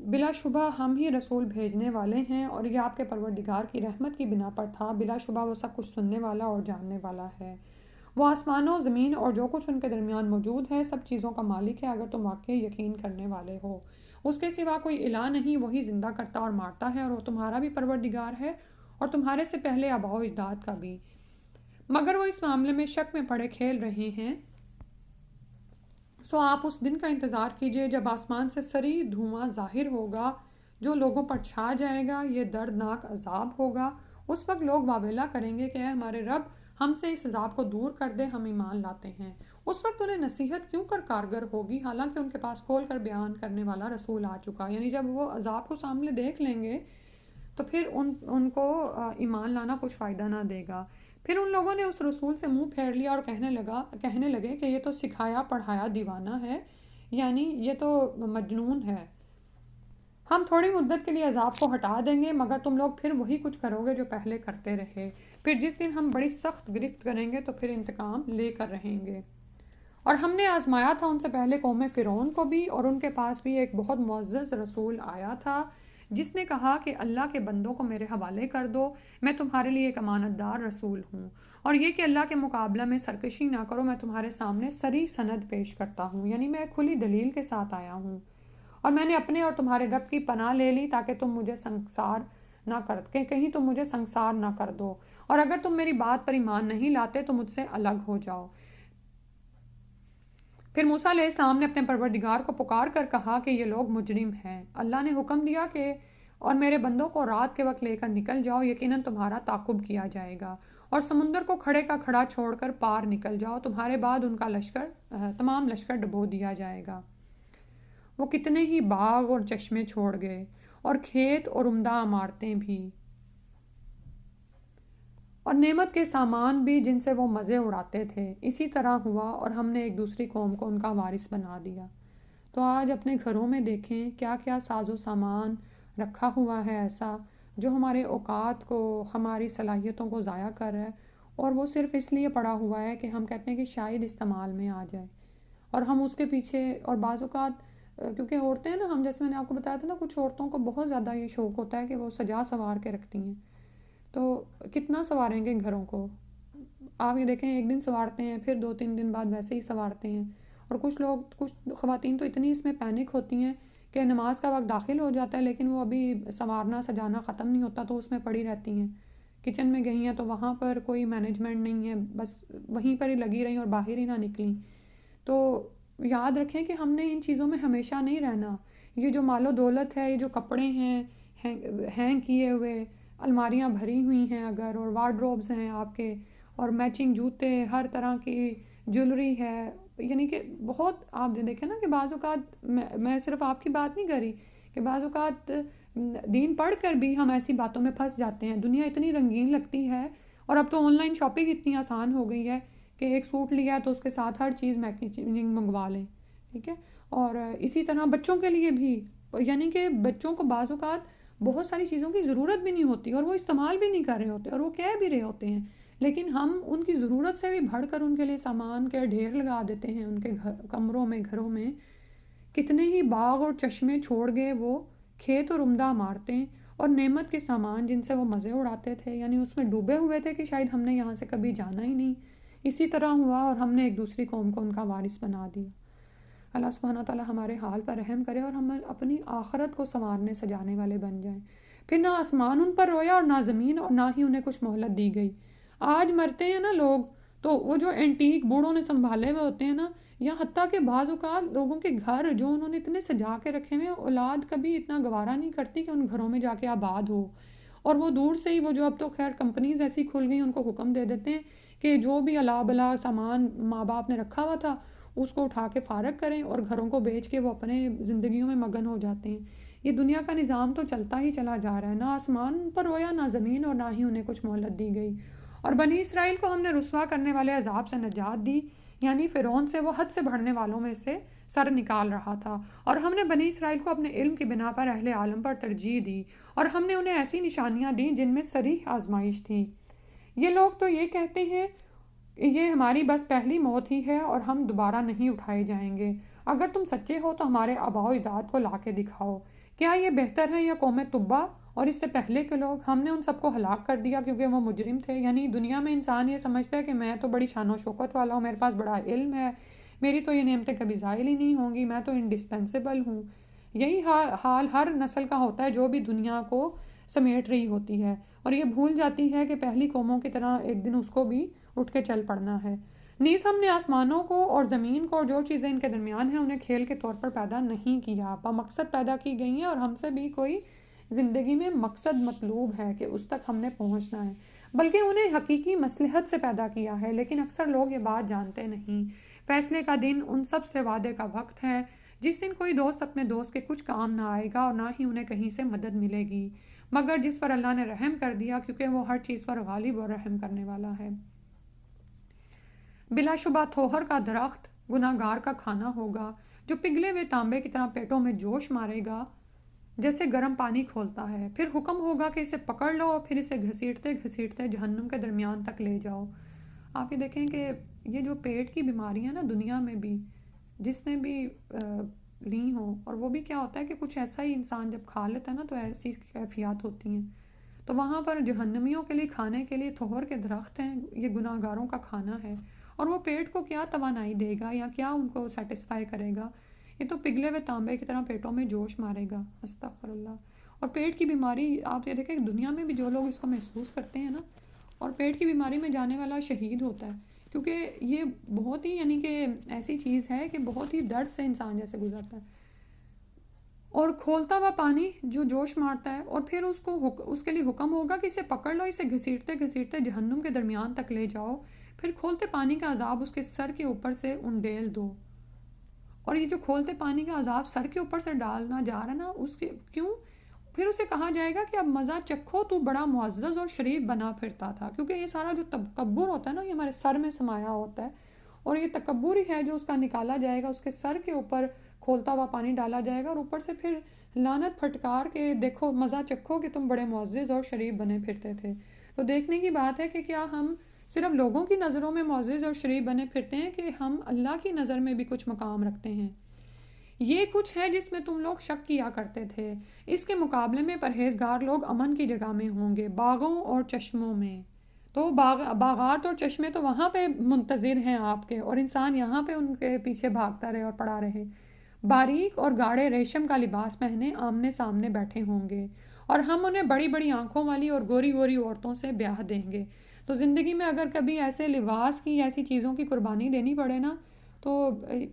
A: بلا شبہ ہم ہی رسول بھیجنے والے ہیں اور یہ آپ کے پروردگار کی رحمت کی بنا پر تھا. بلا شبہ وہ سب کچھ سننے والا اور جاننے والا ہے. وہ آسمانوں، زمین اور جو کچھ ان کے درمیان موجود ہے سب چیزوں کا مالک ہے اگر تم واقعی یقین کرنے والے ہو. اس کے سوا کوئی الہ نہیں، وہی زندہ کرتا اور مارتا ہے اور وہ تمہارا بھی پروردگار ہے اور تمہارے سے پہلے آباء و اجداد کا بھی. مگر وہ اس معاملے میں شک میں پڑے کھیل رہے ہیں. سو آپ اس دن کا انتظار کیجئے جب آسمان سے سری دھواں ظاہر ہوگا جو لوگوں پر چھا جائے گا. یہ دردناک عذاب ہوگا. اس وقت لوگ واویلا کریں گے کہ اے ہمارے رب ہم سے اس عذاب کو دور کر دے، ہم ایمان لاتے ہیں. اس وقت انہیں نصیحت کیوں کر کارگر ہوگی حالانکہ ان کے پاس کھول کر بیان کرنے والا رسول آ چکا. یعنی جب وہ عذاب کو سامنے دیکھ لیں گے تو پھر ان کو ایمان لانا کچھ فائدہ نہ دے گا. پھر ان لوگوں نے اس رسول سے منہ پھیر لیا اور کہنے لگے کہ یہ تو سکھایا پڑھایا دیوانہ ہے، یعنی یہ تو مجنون ہے. ہم تھوڑی مدت کے لیے عذاب کو ہٹا دیں گے مگر تم لوگ پھر وہی کچھ کرو گے جو پہلے کرتے رہے. پھر جس دن ہم بڑی سخت گرفت کریں گے تو پھر انتقام لے کر رہیں گے. اور ہم نے آزمایا تھا ان سے پہلے قوم فرعون کو بھی، اور ان کے پاس بھی ایک بہت معزز رسول آیا تھا جس نے کہا کہ اللہ کے بندوں کو میرے حوالے کر دو، میں تمہارے لیے ایک امانت دار رسول ہوں، اور یہ کہ اللہ کے مقابلہ میں سرکشی نہ کرو، میں تمہارے سامنے صریح سند پیش کرتا ہوں، یعنی میں کھلی دلیل کے ساتھ آیا ہوں، اور میں نے اپنے اور تمہارے رب کی پناہ لے لی تاکہ تم مجھے سنگسار نہ کر کہ کہیں تم مجھے سنگسار نہ کر دو، اور اگر تم میری بات پر ایمان نہیں لاتے تو مجھ سے الگ ہو جاؤ۔ پھر موسیٰ علیہ السلام نے اپنے پروردگار کو پکار کر کہا کہ یہ لوگ مجرم ہیں۔ اللہ نے حکم دیا کہ اور میرے بندوں کو رات کے وقت لے کر نکل جاؤ، یقیناً تمہارا تعاقب کیا جائے گا، اور سمندر کو کھڑے کا کھڑا چھوڑ کر پار نکل جاؤ، تمہارے بعد ان کا تمام لشکر ڈبو دیا جائے گا۔ وہ کتنے ہی باغ اور چشمے چھوڑ گئے، اور کھیت اور عمدہ عمارتیں بھی، اور نعمت کے سامان بھی جن سے وہ مزے اڑاتے تھے۔ اسی طرح ہوا اور ہم نے ایک دوسری قوم کو ان کا وارث بنا دیا۔ تو آج اپنے گھروں میں دیکھیں کیا کیا ساز و سامان رکھا ہوا ہے ایسا جو ہمارے اوقات کو، ہماری صلاحیتوں کو ضائع کر رہا ہے، اور وہ صرف اس لیے پڑا ہوا ہے کہ ہم کہتے ہیں کہ شاید استعمال میں آ جائے، اور ہم اس کے پیچھے، اور بعض اوقات کیونکہ عورتیں نا، ہم جیسے میں نے آپ کو بتایا تھا نا، کچھ عورتوں کو بہت زیادہ یہ شوق ہوتا ہے کہ وہ سجا سنوار کے رکھتی ہیں، تو کتنا سنواریں گے گھروں کو؟ آپ یہ دیکھیں، ایک دن سنوارتے ہیں، پھر 2-3 دن بعد ویسے ہی سنوارتے ہیں، اور کچھ خواتین تو اتنی اس میں پینک ہوتی ہیں کہ نماز کا وقت داخل ہو جاتا ہے لیکن وہ ابھی سنوارنا سجانا ختم نہیں ہوتا تو اس میں پڑی رہتی ہیں، کچن میں گئی ہیں تو وہاں پر کوئی مینجمنٹ نہیں ہے، بس وہیں پر ہی لگی رہیں اور باہر ہی نہ نکلیں۔ تو یاد رکھیں کہ ہم نے ان چیزوں میں ہمیشہ نہیں رہنا۔ یہ جو مال و دولت ہے، یہ جو کپڑے ہیں ہینگ کیے ہوئے، الماریاں بھری ہوئی ہیں اگر، اور وارڈروبز ہیں آپ کے، اور میچنگ جوتے، ہر طرح کی جیولری ہے، یعنی کہ بہت آپ دیکھیں نا کہ بعض اوقات میں صرف آپ کی بات نہیں کر رہی کہ بعض اوقات دین پڑھ کر بھی ہم ایسی باتوں میں پھنس جاتے ہیں۔ دنیا اتنی رنگین لگتی ہے، اور اب تو آن لائن شاپنگ اتنی آسان ہو گئی ہے کہ ایک سوٹ لیا تو اس کے ساتھ ہر چیز میچنگ منگوا لیں، ٹھیک ہے؟ اور اسی طرح بچوں کے لیے بھی، یعنی کہ بچوں کو بعض اوقات بہت ساری چیزوں کی ضرورت بھی نہیں ہوتی اور وہ استعمال بھی نہیں کر رہے ہوتے اور وہ کہہ بھی رہے ہوتے ہیں، لیکن ہم ان کی ضرورت سے بھی بڑھ کر ان کے لیے سامان کے ڈھیر لگا دیتے ہیں ان کے کمروں میں، گھروں میں۔ کتنے ہی باغ اور چشمے چھوڑ گئے وہ، کھیت اور عمدہ عمارتیں اور نعمت کے سامان جن سے وہ مزے اڑاتے تھے، یعنی اس میں ڈوبے ہوئے تھے کہ شاید ہم نے یہاں سے کبھی جانا ہی نہیں۔ اسی طرح ہوا اور ہم نے ایک دوسری قوم کو ان کا وارث بنا دیا۔ اللہ سبحانہ تعالیٰ ہمارے حال پر رحم کرے اور ہم اپنی آخرت کو سنوارنے سجانے والے بن جائیں۔ پھر نہ آسمان ان پر رویا اور نہ زمین، اور نہ ہی انہیں کچھ مہلت دی گئی۔ آج مرتے ہیں نا لوگ تو وہ جو اینٹیک بوڑھوں نے سنبھالے ہوئے ہوتے ہیں نا، یا حتیٰ کہ بعض اوقات لوگوں کے گھر جو انہوں نے اتنے سجا کے رکھے ہوئے ہیں، اولاد کبھی اتنا گوارا نہیں کرتی کہ ان گھروں میں جا کے آباد ہو، اور وہ دور سے ہی وہ جو اب تو خیر کمپنیز ایسی کھل گئی ان کو حکم دے دیتے ہیں کہ جو بھی الا بلا سامان ماں باپ نے رکھا ہوا تھا اس کو اٹھا کے فارغ کریں، اور گھروں کو بیچ کے وہ اپنے زندگیوں میں مگن ہو جاتے ہیں۔ یہ دنیا کا نظام تو چلتا ہی چلا جا رہا ہے، نہ آسمان پر رویا نہ زمین، اور نہ ہی انہیں کچھ مہلت دی گئی۔ اور بنی اسرائیل کو ہم نے رسوا کرنے والے عذاب سے نجات دی، یعنی فرعون سے وہ حد سے بڑھنے والوں میں سے سر نکال رہا تھا، اور ہم نے بنی اسرائیل کو اپنے علم کی بنا پر اہل عالم پر ترجیح دی، اور ہم نے انہیں ایسی نشانیاں دیں جن میں صریح آزمائش تھی۔ یہ لوگ تو یہ کہتے ہیں یہ ہماری بس پہلی موت ہی ہے اور ہم دوبارہ نہیں اٹھائے جائیں گے۔ اگر تم سچے ہو تو ہمارے آباء و اجداد کو لا کے دکھاؤ، کیا یہ بہتر ہے یا قوم تبا اور اس سے پہلے کے لوگ؟ ہم نے ان سب کو ہلاک کر دیا کیونکہ وہ مجرم تھے۔ یعنی دنیا میں انسان یہ سمجھتا ہے کہ میں تو بڑی شان و شوکت والا ہوں، میرے پاس بڑا علم ہے، میری تو یہ نعمتیں کبھی زائل ہی نہیں ہوں گی، میں تو انڈسپینسیبل ہوں۔ یہی حال ہر نسل کا ہوتا ہے جو بھی دنیا کو سمیٹ رہی ہوتی ہے، اور یہ بھول جاتی ہے کہ پہلی قوموں کی طرح ایک دن اس کو بھی اٹھ کے چل پڑنا ہے۔ نیز ہم نے آسمانوں کو اور زمین کو اور جو چیزیں ان کے درمیان ہیں انہیں کھیل کے طور پر پیدا نہیں کیا، بمقصد پیدا کی گئی ہیں، اور ہم سے بھی کوئی زندگی میں مقصد مطلوب ہے کہ اس تک ہم نے پہنچنا ہے، بلکہ انہیں حقیقی مصلحت سے پیدا کیا ہے، لیکن اکثر لوگ یہ بات جانتے نہیں۔ فیصلے کا دن ان سب سے وعدے کا وقت ہے جس دن کوئی دوست اپنے دوست کے کچھ کام نہ آئے گا اور نہ ہی انہیں کہیں سے مدد ملے گی، مگر جس پر اللہ نے رحم کر دیا، کیونکہ وہ ہر چیز پر غالب اور رحم کرنے والا ہے۔ بلا شبہ تھوہر کا درخت گناہ گار کا کھانا ہوگا جو پگھلے ہوئے تانبے کی طرح پیٹوں میں جوش مارے گا جیسے گرم پانی کھولتا ہے، پھر حکم ہوگا کہ اسے پکڑ لو، پھر اسے گھسیٹتے گھسیٹتے جہنم کے درمیان تک لے جاؤ۔ آپ یہ دیکھیں کہ یہ جو پیٹ کی بیماریاں نا دنیا میں بھی جس نے بھی لی ہوں، اور وہ بھی کیا ہوتا ہے کہ کچھ ایسا ہی انسان جب کھا لیتا ہے نا تو ایسی کیفیات ہوتی ہیں، تو وہاں پر جہنمیوں کے لیے کھانے کے لیے تھور کے درخت ہیں، یہ گناہ گاروں کا کھانا ہے، اور وہ پیٹ کو کیا توانائی دے گا یا کیا ان کو سیٹسفائی کرے گا؟ یہ تو پگھلے ہوئے تانبے کی طرح پیٹوں میں جوش مارے گا، استغفر اللہ۔ اور پیٹ کی بیماری آپ یہ دیکھیں دنیا میں بھی جو لوگ اس کو محسوس کرتے ہیں نا، اور پیٹ کی بیماری میں جانے والا شہید ہوتا ہے، کیونکہ یہ بہت ہی یعنی کہ ایسی چیز ہے کہ بہت ہی درد سے انسان جیسے گزرتا ہے۔ اور کھولتا ہوا پانی جو جوش مارتا ہے، اور پھر اس کے لیے حکم ہوگا کہ اسے پکڑ لو، اسے گھسیٹتے گھسیٹتے جہنم کے درمیان تک لے جاؤ، پھر کھولتے پانی کا عذاب اس کے سر کے اوپر سے انڈیل دو۔ اور یہ جو کھولتے پانی کا عذاب سر کے اوپر سے ڈالنا جا رہا ہے نا، اس کے کیوں؟ پھر اسے کہا جائے گا کہ اب مزہ چکھو، تو بڑا معزز اور شریف بنا پھرتا تھا، کیونکہ یہ سارا جو تکبر ہوتا ہے نا یہ ہمارے سر میں سمایا ہوتا ہے، اور یہ تکبر ہی ہے جو اس کا نکالا جائے گا، اس کے سر کے اوپر کھولتا ہوا پانی ڈالا جائے گا، اور اوپر سے پھر لعنت پھٹکار کے دیکھو مزہ چکھو کہ تم بڑے معزز اور شریف بنے پھرتے تھے۔ تو دیکھنے کی بات ہے کہ کیا ہم صرف لوگوں کی نظروں میں معزز اور شریف بنے پھرتے ہیں کہ ہم اللہ کی نظر میں بھی کچھ مقام رکھتے ہیں؟ یہ کچھ ہے جس میں تم لوگ شک کیا کرتے تھے، اس کے مقابلے میں پرہیزگار لوگ امن کی جگہ میں ہوں گے، باغوں اور چشموں میں۔ تو باغات اور چشمے تو وہاں پہ منتظر ہیں آپ کے، اور انسان یہاں پہ ان کے پیچھے بھاگتا رہے اور پڑا رہے۔ باریک اور گاڑھے ریشم کا لباس پہنے آمنے سامنے بیٹھے ہوں گے، اور ہم انہیں بڑی بڑی آنکھوں والی اور گوری گوری عورتوں سے بیاہ دیں گے۔ تو زندگی میں اگر کبھی ایسے لباس کی ایسی چیزوں کی قربانی دینی پڑے نا، تو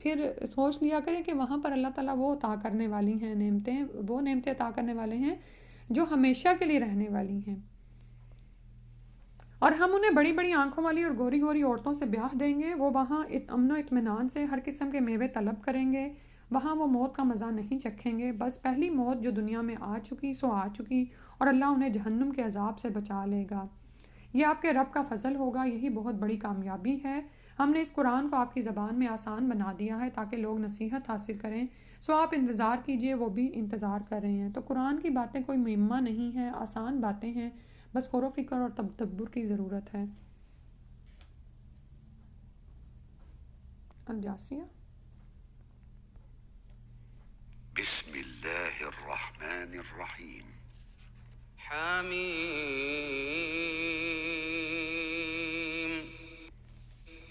A: پھر سوچ لیا کریں کہ وہاں پر اللہ تعالیٰ وہ عطا کرنے والی ہیں نعمتیں، وہ نعمتیں عطا کرنے والے ہیں جو ہمیشہ کے لیے رہنے والی ہیں، اور ہم انہیں بڑی بڑی آنکھوں والی اور گوری گوری عورتوں سے بیاہ دیں گے۔ وہ وہاں امن و اطمینان سے ہر قسم کے میوے طلب کریں گے، وہاں وہ موت کا مزہ نہیں چکھیں گے، بس پہلی موت جو دنیا میں آ چکی سو آ چکی، اور اللہ انہیں جہنم کے عذاب سے بچا لے گا۔ یہ آپ کے رب کا فضل ہوگا، یہی بہت بڑی کامیابی ہے۔ ہم نے اس قرآن کو آپ کی زبان میں آسان بنا دیا ہے تاکہ لوگ نصیحت حاصل کریں، سو آپ انتظار کیجئے، وہ بھی انتظار کر رہے ہیں۔ تو قرآن کی باتیں کوئی مہمہ نہیں ہیں، آسان باتیں ہیں، بس غور و فکر اور تدبر کی ضرورت ہے۔ الجاسیہ۔
C: بسم الله الرحمن الرحيم.
B: حميم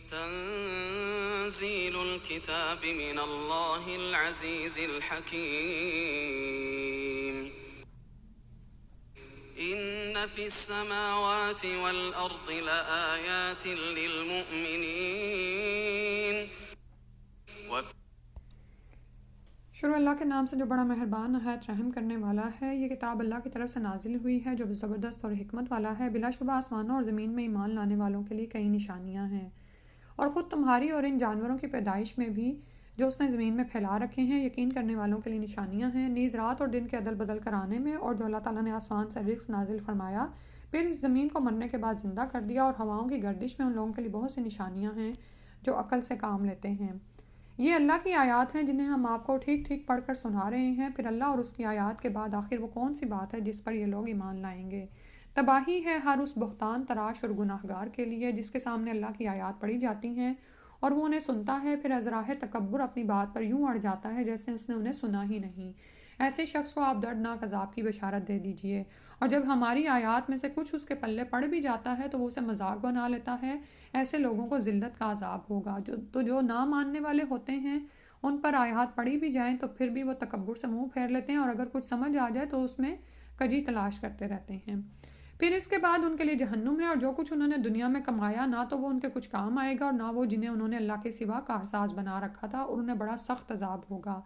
B: تنزيل الكتاب من الله العزيز الحكيم إن في السماوات والأرض لآيات للمؤمنين
A: شروع اللہ کے نام سے جو بڑا مہربان نہایت رحم کرنے والا ہے۔ یہ کتاب اللہ کی طرف سے نازل ہوئی ہے جو زبردست اور حکمت والا ہے۔ بلا شبہ آسمانوں اور زمین میں ایمان لانے والوں کے لیے کئی نشانیاں ہیں، اور خود تمہاری اور ان جانوروں کی پیدائش میں بھی جو اس نے زمین میں پھیلا رکھے ہیں یقین کرنے والوں کے لیے نشانیاں ہیں، نیز رات اور دن کے عدل بدل کرانے میں، اور جو اللہ تعالیٰ نے آسمان سے رزق نازل فرمایا، پھر اس زمین کو مرنے کے بعد زندہ کر دیا، اور ہواؤں کی گردش میں ان لوگوں کے لیے بہت سی نشانیاں ہیں جو عقل سے کام لیتے ہیں۔ یہ اللہ کی آیات ہیں جنہیں ہم آپ کو ٹھیک ٹھیک پڑھ کر سنا رہے ہیں۔ پھر اللہ اور اس کی آیات کے بعد آخر وہ کون سی بات ہے جس پر یہ لوگ ایمان لائیں گے؟ تباہی ہے ہر اس بہتان تراش اور گناہ گار کے لیے جس کے سامنے اللہ کی آیات پڑھی جاتی ہیں اور وہ انہیں سنتا ہے، پھر ازراہ تکبر اپنی بات پر یوں اڑ جاتا ہے جیسے اس نے انہیں سنا ہی نہیں۔ ایسے شخص کو آپ دردناک عذاب کی بشارت دے دیجئے، اور جب ہماری آیات میں سے کچھ اس کے پلے پڑ بھی جاتا ہے تو وہ اسے مذاق بنا لیتا ہے۔ ایسے لوگوں کو ذلت کا عذاب ہوگا۔ جو نہ ماننے والے ہوتے ہیں ان پر آیات پڑھی بھی جائیں تو پھر بھی وہ تکبر سے منہ پھیر لیتے ہیں، اور اگر کچھ سمجھ آ جائے تو اس میں کجی تلاش کرتے رہتے ہیں۔ پھر اس کے بعد ان کے لیے جہنم ہے، اور جو کچھ انہوں نے دنیا میں کمایا نہ تو وہ ان کے کچھ کام آئے گا اور نہ وہ جنہیں انہوں نے اللہ کے سوا کارساز بنا رکھا تھا، اور انہیں بڑا سخت عذاب ہوگا۔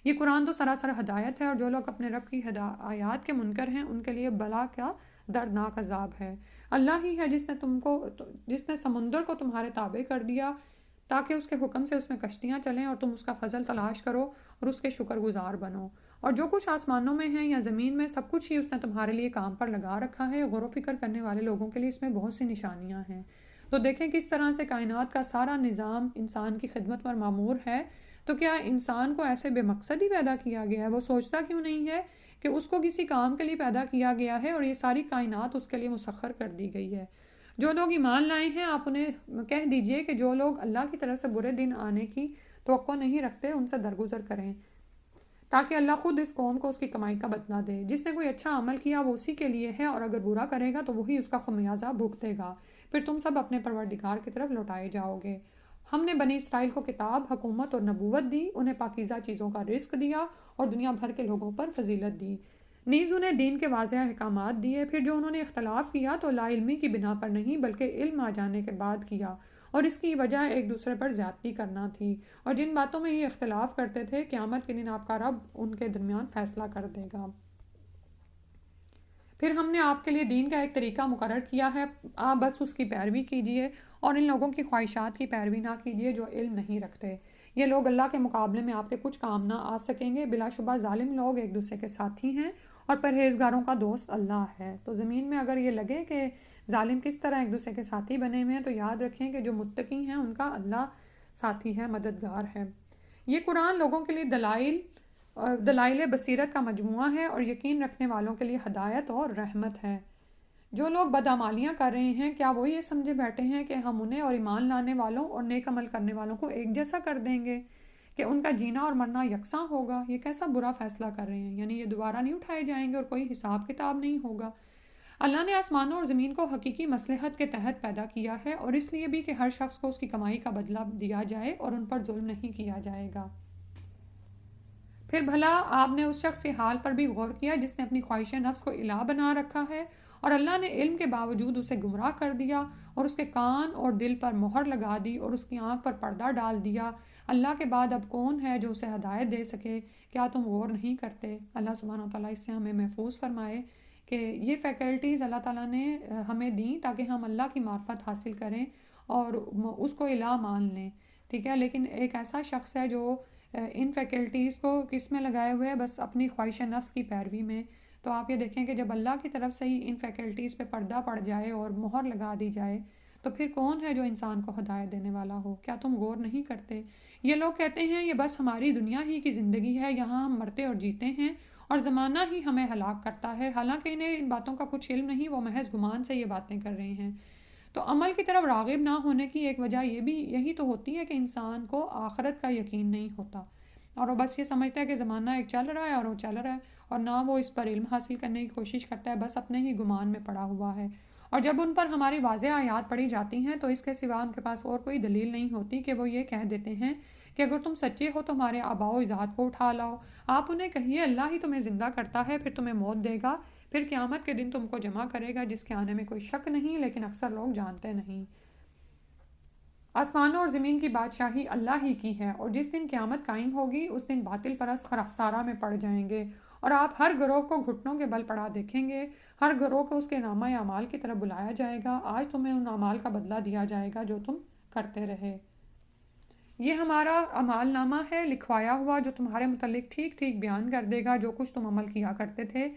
A: یہ قرآن تو سراسر ہدایت ہے، اور جو لوگ اپنے رب کی آیات کے منکر ہیں ان کے لیے بلا کیا دردناک عذاب ہے۔ اللہ ہی ہے جس نے سمندر کو تمہارے تابع کر دیا تاکہ اس کے حکم سے اس میں کشتیاں چلیں اور تم اس کا فضل تلاش کرو اور اس کے شکر گزار بنو، اور جو کچھ آسمانوں میں ہے یا زمین میں سب کچھ ہی اس نے تمہارے لیے کام پر لگا رکھا ہے۔ غور و فکر کرنے والے لوگوں کے لیے اس میں بہت سی نشانیاں ہیں۔ تو دیکھیں کس طرح سے کائنات کا سارا نظام انسان کی خدمت پر معمور ہے۔ تو کیا انسان کو ایسے بے مقصد ہی پیدا کیا گیا ہے؟ وہ سوچتا کیوں نہیں ہے کہ اس کو کسی کام کے لیے پیدا کیا گیا ہے اور یہ ساری کائنات اس کے لیے مسخر کر دی گئی ہے؟ جو لوگ ایمان لائے ہیں آپ انہیں کہہ دیجئے کہ جو لوگ اللہ کی طرف سے برے دن آنے کی توقع نہیں رکھتے ان سے درگزر کریں، تاکہ اللہ خود اس قوم کو اس کی کمائی کا بدلہ دے۔ جس نے کوئی اچھا عمل کیا وہ اسی کے لیے ہے، اور اگر برا کرے گا تو وہی اس کا خمیازہ بھگتے گا، پھر تم سب اپنے پروردگار کی طرف لوٹائے جاؤ گے۔ ہم نے بنی اسرائیل کو کتاب، حکومت اور نبوت دی، انہیں پاکیزہ چیزوں کا رزق دیا اور دنیا بھر کے لوگوں پر فضیلت دی، نیز انہیں دین کے واضح احکامات دیے۔ پھر جو انہوں نے اختلاف کیا تو لا علمی کی بنا پر نہیں بلکہ علم آ جانے کے بعد کیا، اور اس کی وجہ ایک دوسرے پر زیادتی کرنا تھی، اور جن باتوں میں یہ اختلاف کرتے تھے قیامت کے دن آپ کا رب ان کے درمیان فیصلہ کر دے گا۔ پھر ہم نے آپ کے لیے دین کا ایک طریقہ مقرر کیا ہے، آپ بس اس کی پیروی کیجیے اور ان لوگوں کی خواہشات کی پیروی نہ کیجیے جو علم نہیں رکھتے۔ یہ لوگ اللہ کے مقابلے میں آپ کے کچھ کام نہ آ سکیں گے، بلا شبہ ظالم لوگ ایک دوسرے کے ساتھی ہیں اور پرہیزگاروں کا دوست اللہ ہے۔ تو زمین میں اگر یہ لگے کہ ظالم کس طرح ایک دوسرے کے ساتھی بنے ہوئے ہیں تو یاد رکھیں کہ جو متقی ہیں ان کا اللہ ساتھی ہے، مددگار ہے۔ یہ قرآن لوگوں کے لیے دلائل بصیرت کا مجموعہ ہے اور یقین رکھنے والوں کے لیے ہدایت اور رحمت ہے۔ جو لوگ بدعمالیاں کر رہے ہیں کیا وہ یہ سمجھے بیٹھے ہیں کہ ہم انہیں اور ایمان لانے والوں اور نیک عمل کرنے والوں کو ایک جیسا کر دیں گے کہ ان کا جینا اور مرنا یکساں ہوگا؟ یہ کیسا برا فیصلہ کر رہے ہیں، یعنی یہ دوبارہ نہیں اٹھائے جائیں گے اور کوئی حساب کتاب نہیں ہوگا۔ اللہ نے آسمانوں اور زمین کو حقیقی مصلحت کے تحت پیدا کیا ہے، اور اس لیے بھی کہ ہر شخص کو اس کی کمائی کا بدلہ دیا جائے اور ان پر ظلم نہیں کیا جائے گا۔ پھر بھلا آپ نے اس شخص کے حال پر بھی غور کیا جس نے اپنی خواہش نفس کو الہ بنا رکھا ہے، اور اللہ نے علم کے باوجود اسے گمراہ کر دیا اور اس کے کان اور دل پر مہر لگا دی اور اس کی آنکھ پر پردہ ڈال دیا۔ اللہ کے بعد اب کون ہے جو اسے ہدایت دے سکے؟ کیا تم غور نہیں کرتے؟ اللہ سبحانہ و تعالیٰ اس سے ہمیں محفوظ فرمائے کہ یہ فیکلٹیز اللہ تعالیٰ نے ہمیں دیں تاکہ ہم اللہ کی معرفت حاصل کریں اور اس کو الہ مان لیں، ٹھیک ہے۔ لیکن ایک ایسا شخص ہے جو ان فیکلٹیز کو کس میں لگائے ہوئے ہے؟ بس اپنی خواہش نفس کی پیروی میں۔ تو آپ یہ دیکھیں کہ جب اللہ کی طرف سے ہی ان فیکلٹیز پہ پردہ پڑ جائے اور مہر لگا دی جائے تو پھر کون ہے جو انسان کو ہدایت دینے والا ہو؟ کیا تم غور نہیں کرتے؟ یہ لوگ کہتے ہیں یہ بس ہماری دنیا ہی کی زندگی ہے، یہاں ہم مرتے اور جیتے ہیں اور زمانہ ہی ہمیں ہلاک کرتا ہے، حالانکہ انہیں ان باتوں کا کچھ علم نہیں، وہ محض گمان سے یہ باتیں کر رہے ہیں۔ تو عمل کی طرف راغب نہ ہونے کی ایک وجہ یہ بھی یہی تو ہوتی ہے کہ انسان کو آخرت کا یقین نہیں ہوتا، اور وہ بس یہ سمجھتا ہے کہ زمانہ ایک چل رہا ہے اور وہ چل رہا ہے، اور نہ وہ اس پر علم حاصل کرنے کی کوشش کرتا ہے، بس اپنے ہی گمان میں پڑا ہوا ہے۔ اور جب ان پر ہماری واضح آیات پڑھی جاتی ہیں تو اس کے سوا ان کے پاس اور کوئی دلیل نہیں ہوتی کہ وہ یہ کہہ دیتے ہیں کہ اگر تم سچے ہو تو ہمارے آباء و اجداد کو اٹھا لاؤ۔ آپ انہیں کہیے اللہ ہی تمہیں زندہ کرتا ہے، پھر تمہیں موت دے گا، پھر قیامت کے دن تم کو جمع کرے گا، جس کے آنے میں کوئی شک نہیں، لیکن اکثر لوگ جانتے نہیں۔ آسمانوں اور زمین کی بادشاہی اللہ ہی کی ہے، اور جس دن قیامت قائم ہوگی اس دن باطل پرست خسارہ میں پڑ جائیں گے، اور آپ ہر گروہ کو گھٹنوں کے بل پڑا دیکھیں گے، ہر گروہ کو اس کے نامہ اعمال کی طرف بلایا جائے گا، آج تمہیں ان اعمال کا بدلہ دیا جائے گا جو تم کرتے رہے۔ یہ ہمارا اعمال نامہ ہے لکھوایا ہوا جو تمہارے متعلق ٹھیک ٹھیک بیان کر دے گا جو کچھ تم عمل کیا کرتے تھے،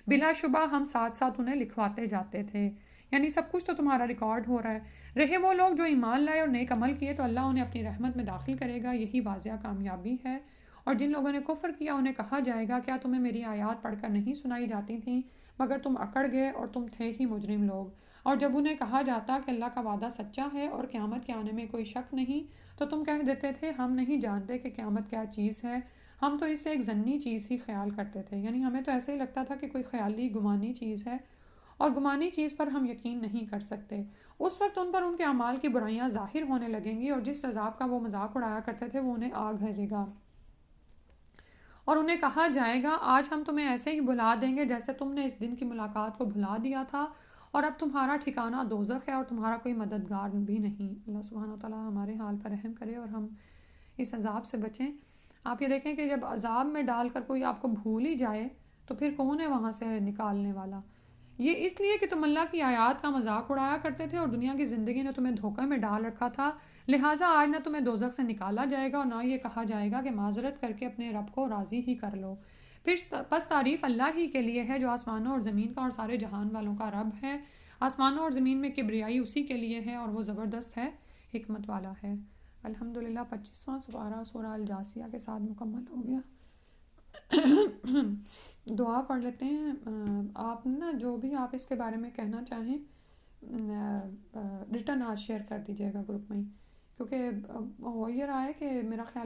A: بلا شبہ ہم ساتھ ساتھ انہیں لکھواتے جاتے تھے، یعنی سب کچھ تو تمہارا ریکارڈ ہو رہا ہے۔ رہے وہ لوگ جو ایمان لائے اور نیک عمل کیے تو اللہ انہیں اپنی رحمت میں داخل کرے گا، یہی واضح کامیابی ہے۔ اور جن لوگوں نے کفر کیا انہیں کہا جائے گا کیا تمہیں میری آیات پڑھ کر نہیں سنائی جاتی تھیں، مگر تم اکڑ گئے اور تم تھے ہی مجرم لوگ۔ اور جب انہیں کہا جاتا کہ اللہ کا وعدہ سچا ہے اور قیامت کے آنے میں کوئی شک نہیں تو تم کہہ دیتے تھے ہم نہیں جانتے کہ قیامت کیا چیز ہے، ہم تو اسے ایک ظنی چیز ہی خیال کرتے تھے، یعنی ہمیں تو ایسے ہی لگتا تھا کہ کوئی خیالی گمانی چیز ہے، اور گمانی چیز پر ہم یقین نہیں کر سکتے۔ اس وقت ان پر ان کے اعمال کی برائیاں ظاہر ہونے لگیں گی، اور جس عذاب کا وہ مذاق اڑایا کرتے تھے وہ انہیں آ گھیرے گا، اور انہیں کہا جائے گا آج ہم تمہیں ایسے ہی بھلا دیں گے جیسے تم نے اس دن کی ملاقات کو بھلا دیا تھا، اور اب تمہارا ٹھکانہ دوزخ ہے اور تمہارا کوئی مددگار بھی نہیں۔ اللہ سبحانہ و تعالیٰ ہمارے حال پر رحم کرے اور ہم اس عذاب سے بچیں۔ آپ یہ دیکھیں کہ جب عذاب میں ڈال کر کوئی آپ کو بھول ہی جائے تو پھر کون ہے وہاں سے نکالنے والا؟ یہ اس لیے کہ تم اللہ کی آیات کا مذاق اڑایا کرتے تھے اور دنیا کی زندگی نے تمہیں دھوکے میں ڈال رکھا تھا، لہٰذا آج نہ تمہیں دوزخ سے نکالا جائے گا اور نہ یہ کہا جائے گا کہ معذرت کر کے اپنے رب کو راضی ہی کر لو۔ پھر پس تعریف اللہ ہی کے لیے ہے جو آسمانوں اور زمین کا اور سارے جہان والوں کا رب ہے۔ آسمانوں اور زمین میں کبریائی اسی کے لیے ہے اور وہ زبردست ہے، حکمت والا ہے۔ الحمدللہ 25واں سپارہ سورہ الجاثیہ کے ساتھ مکمل ہو گیا۔ دعا پڑھ لیتے ہیں۔ آپ نا جو بھی آپ اس کے بارے میں کہنا چاہیں ریٹرن آج شیئر کر دیجیے گا گروپ میں ہی، کیونکہ ہو یہ رہا ہے کہ میرا خیال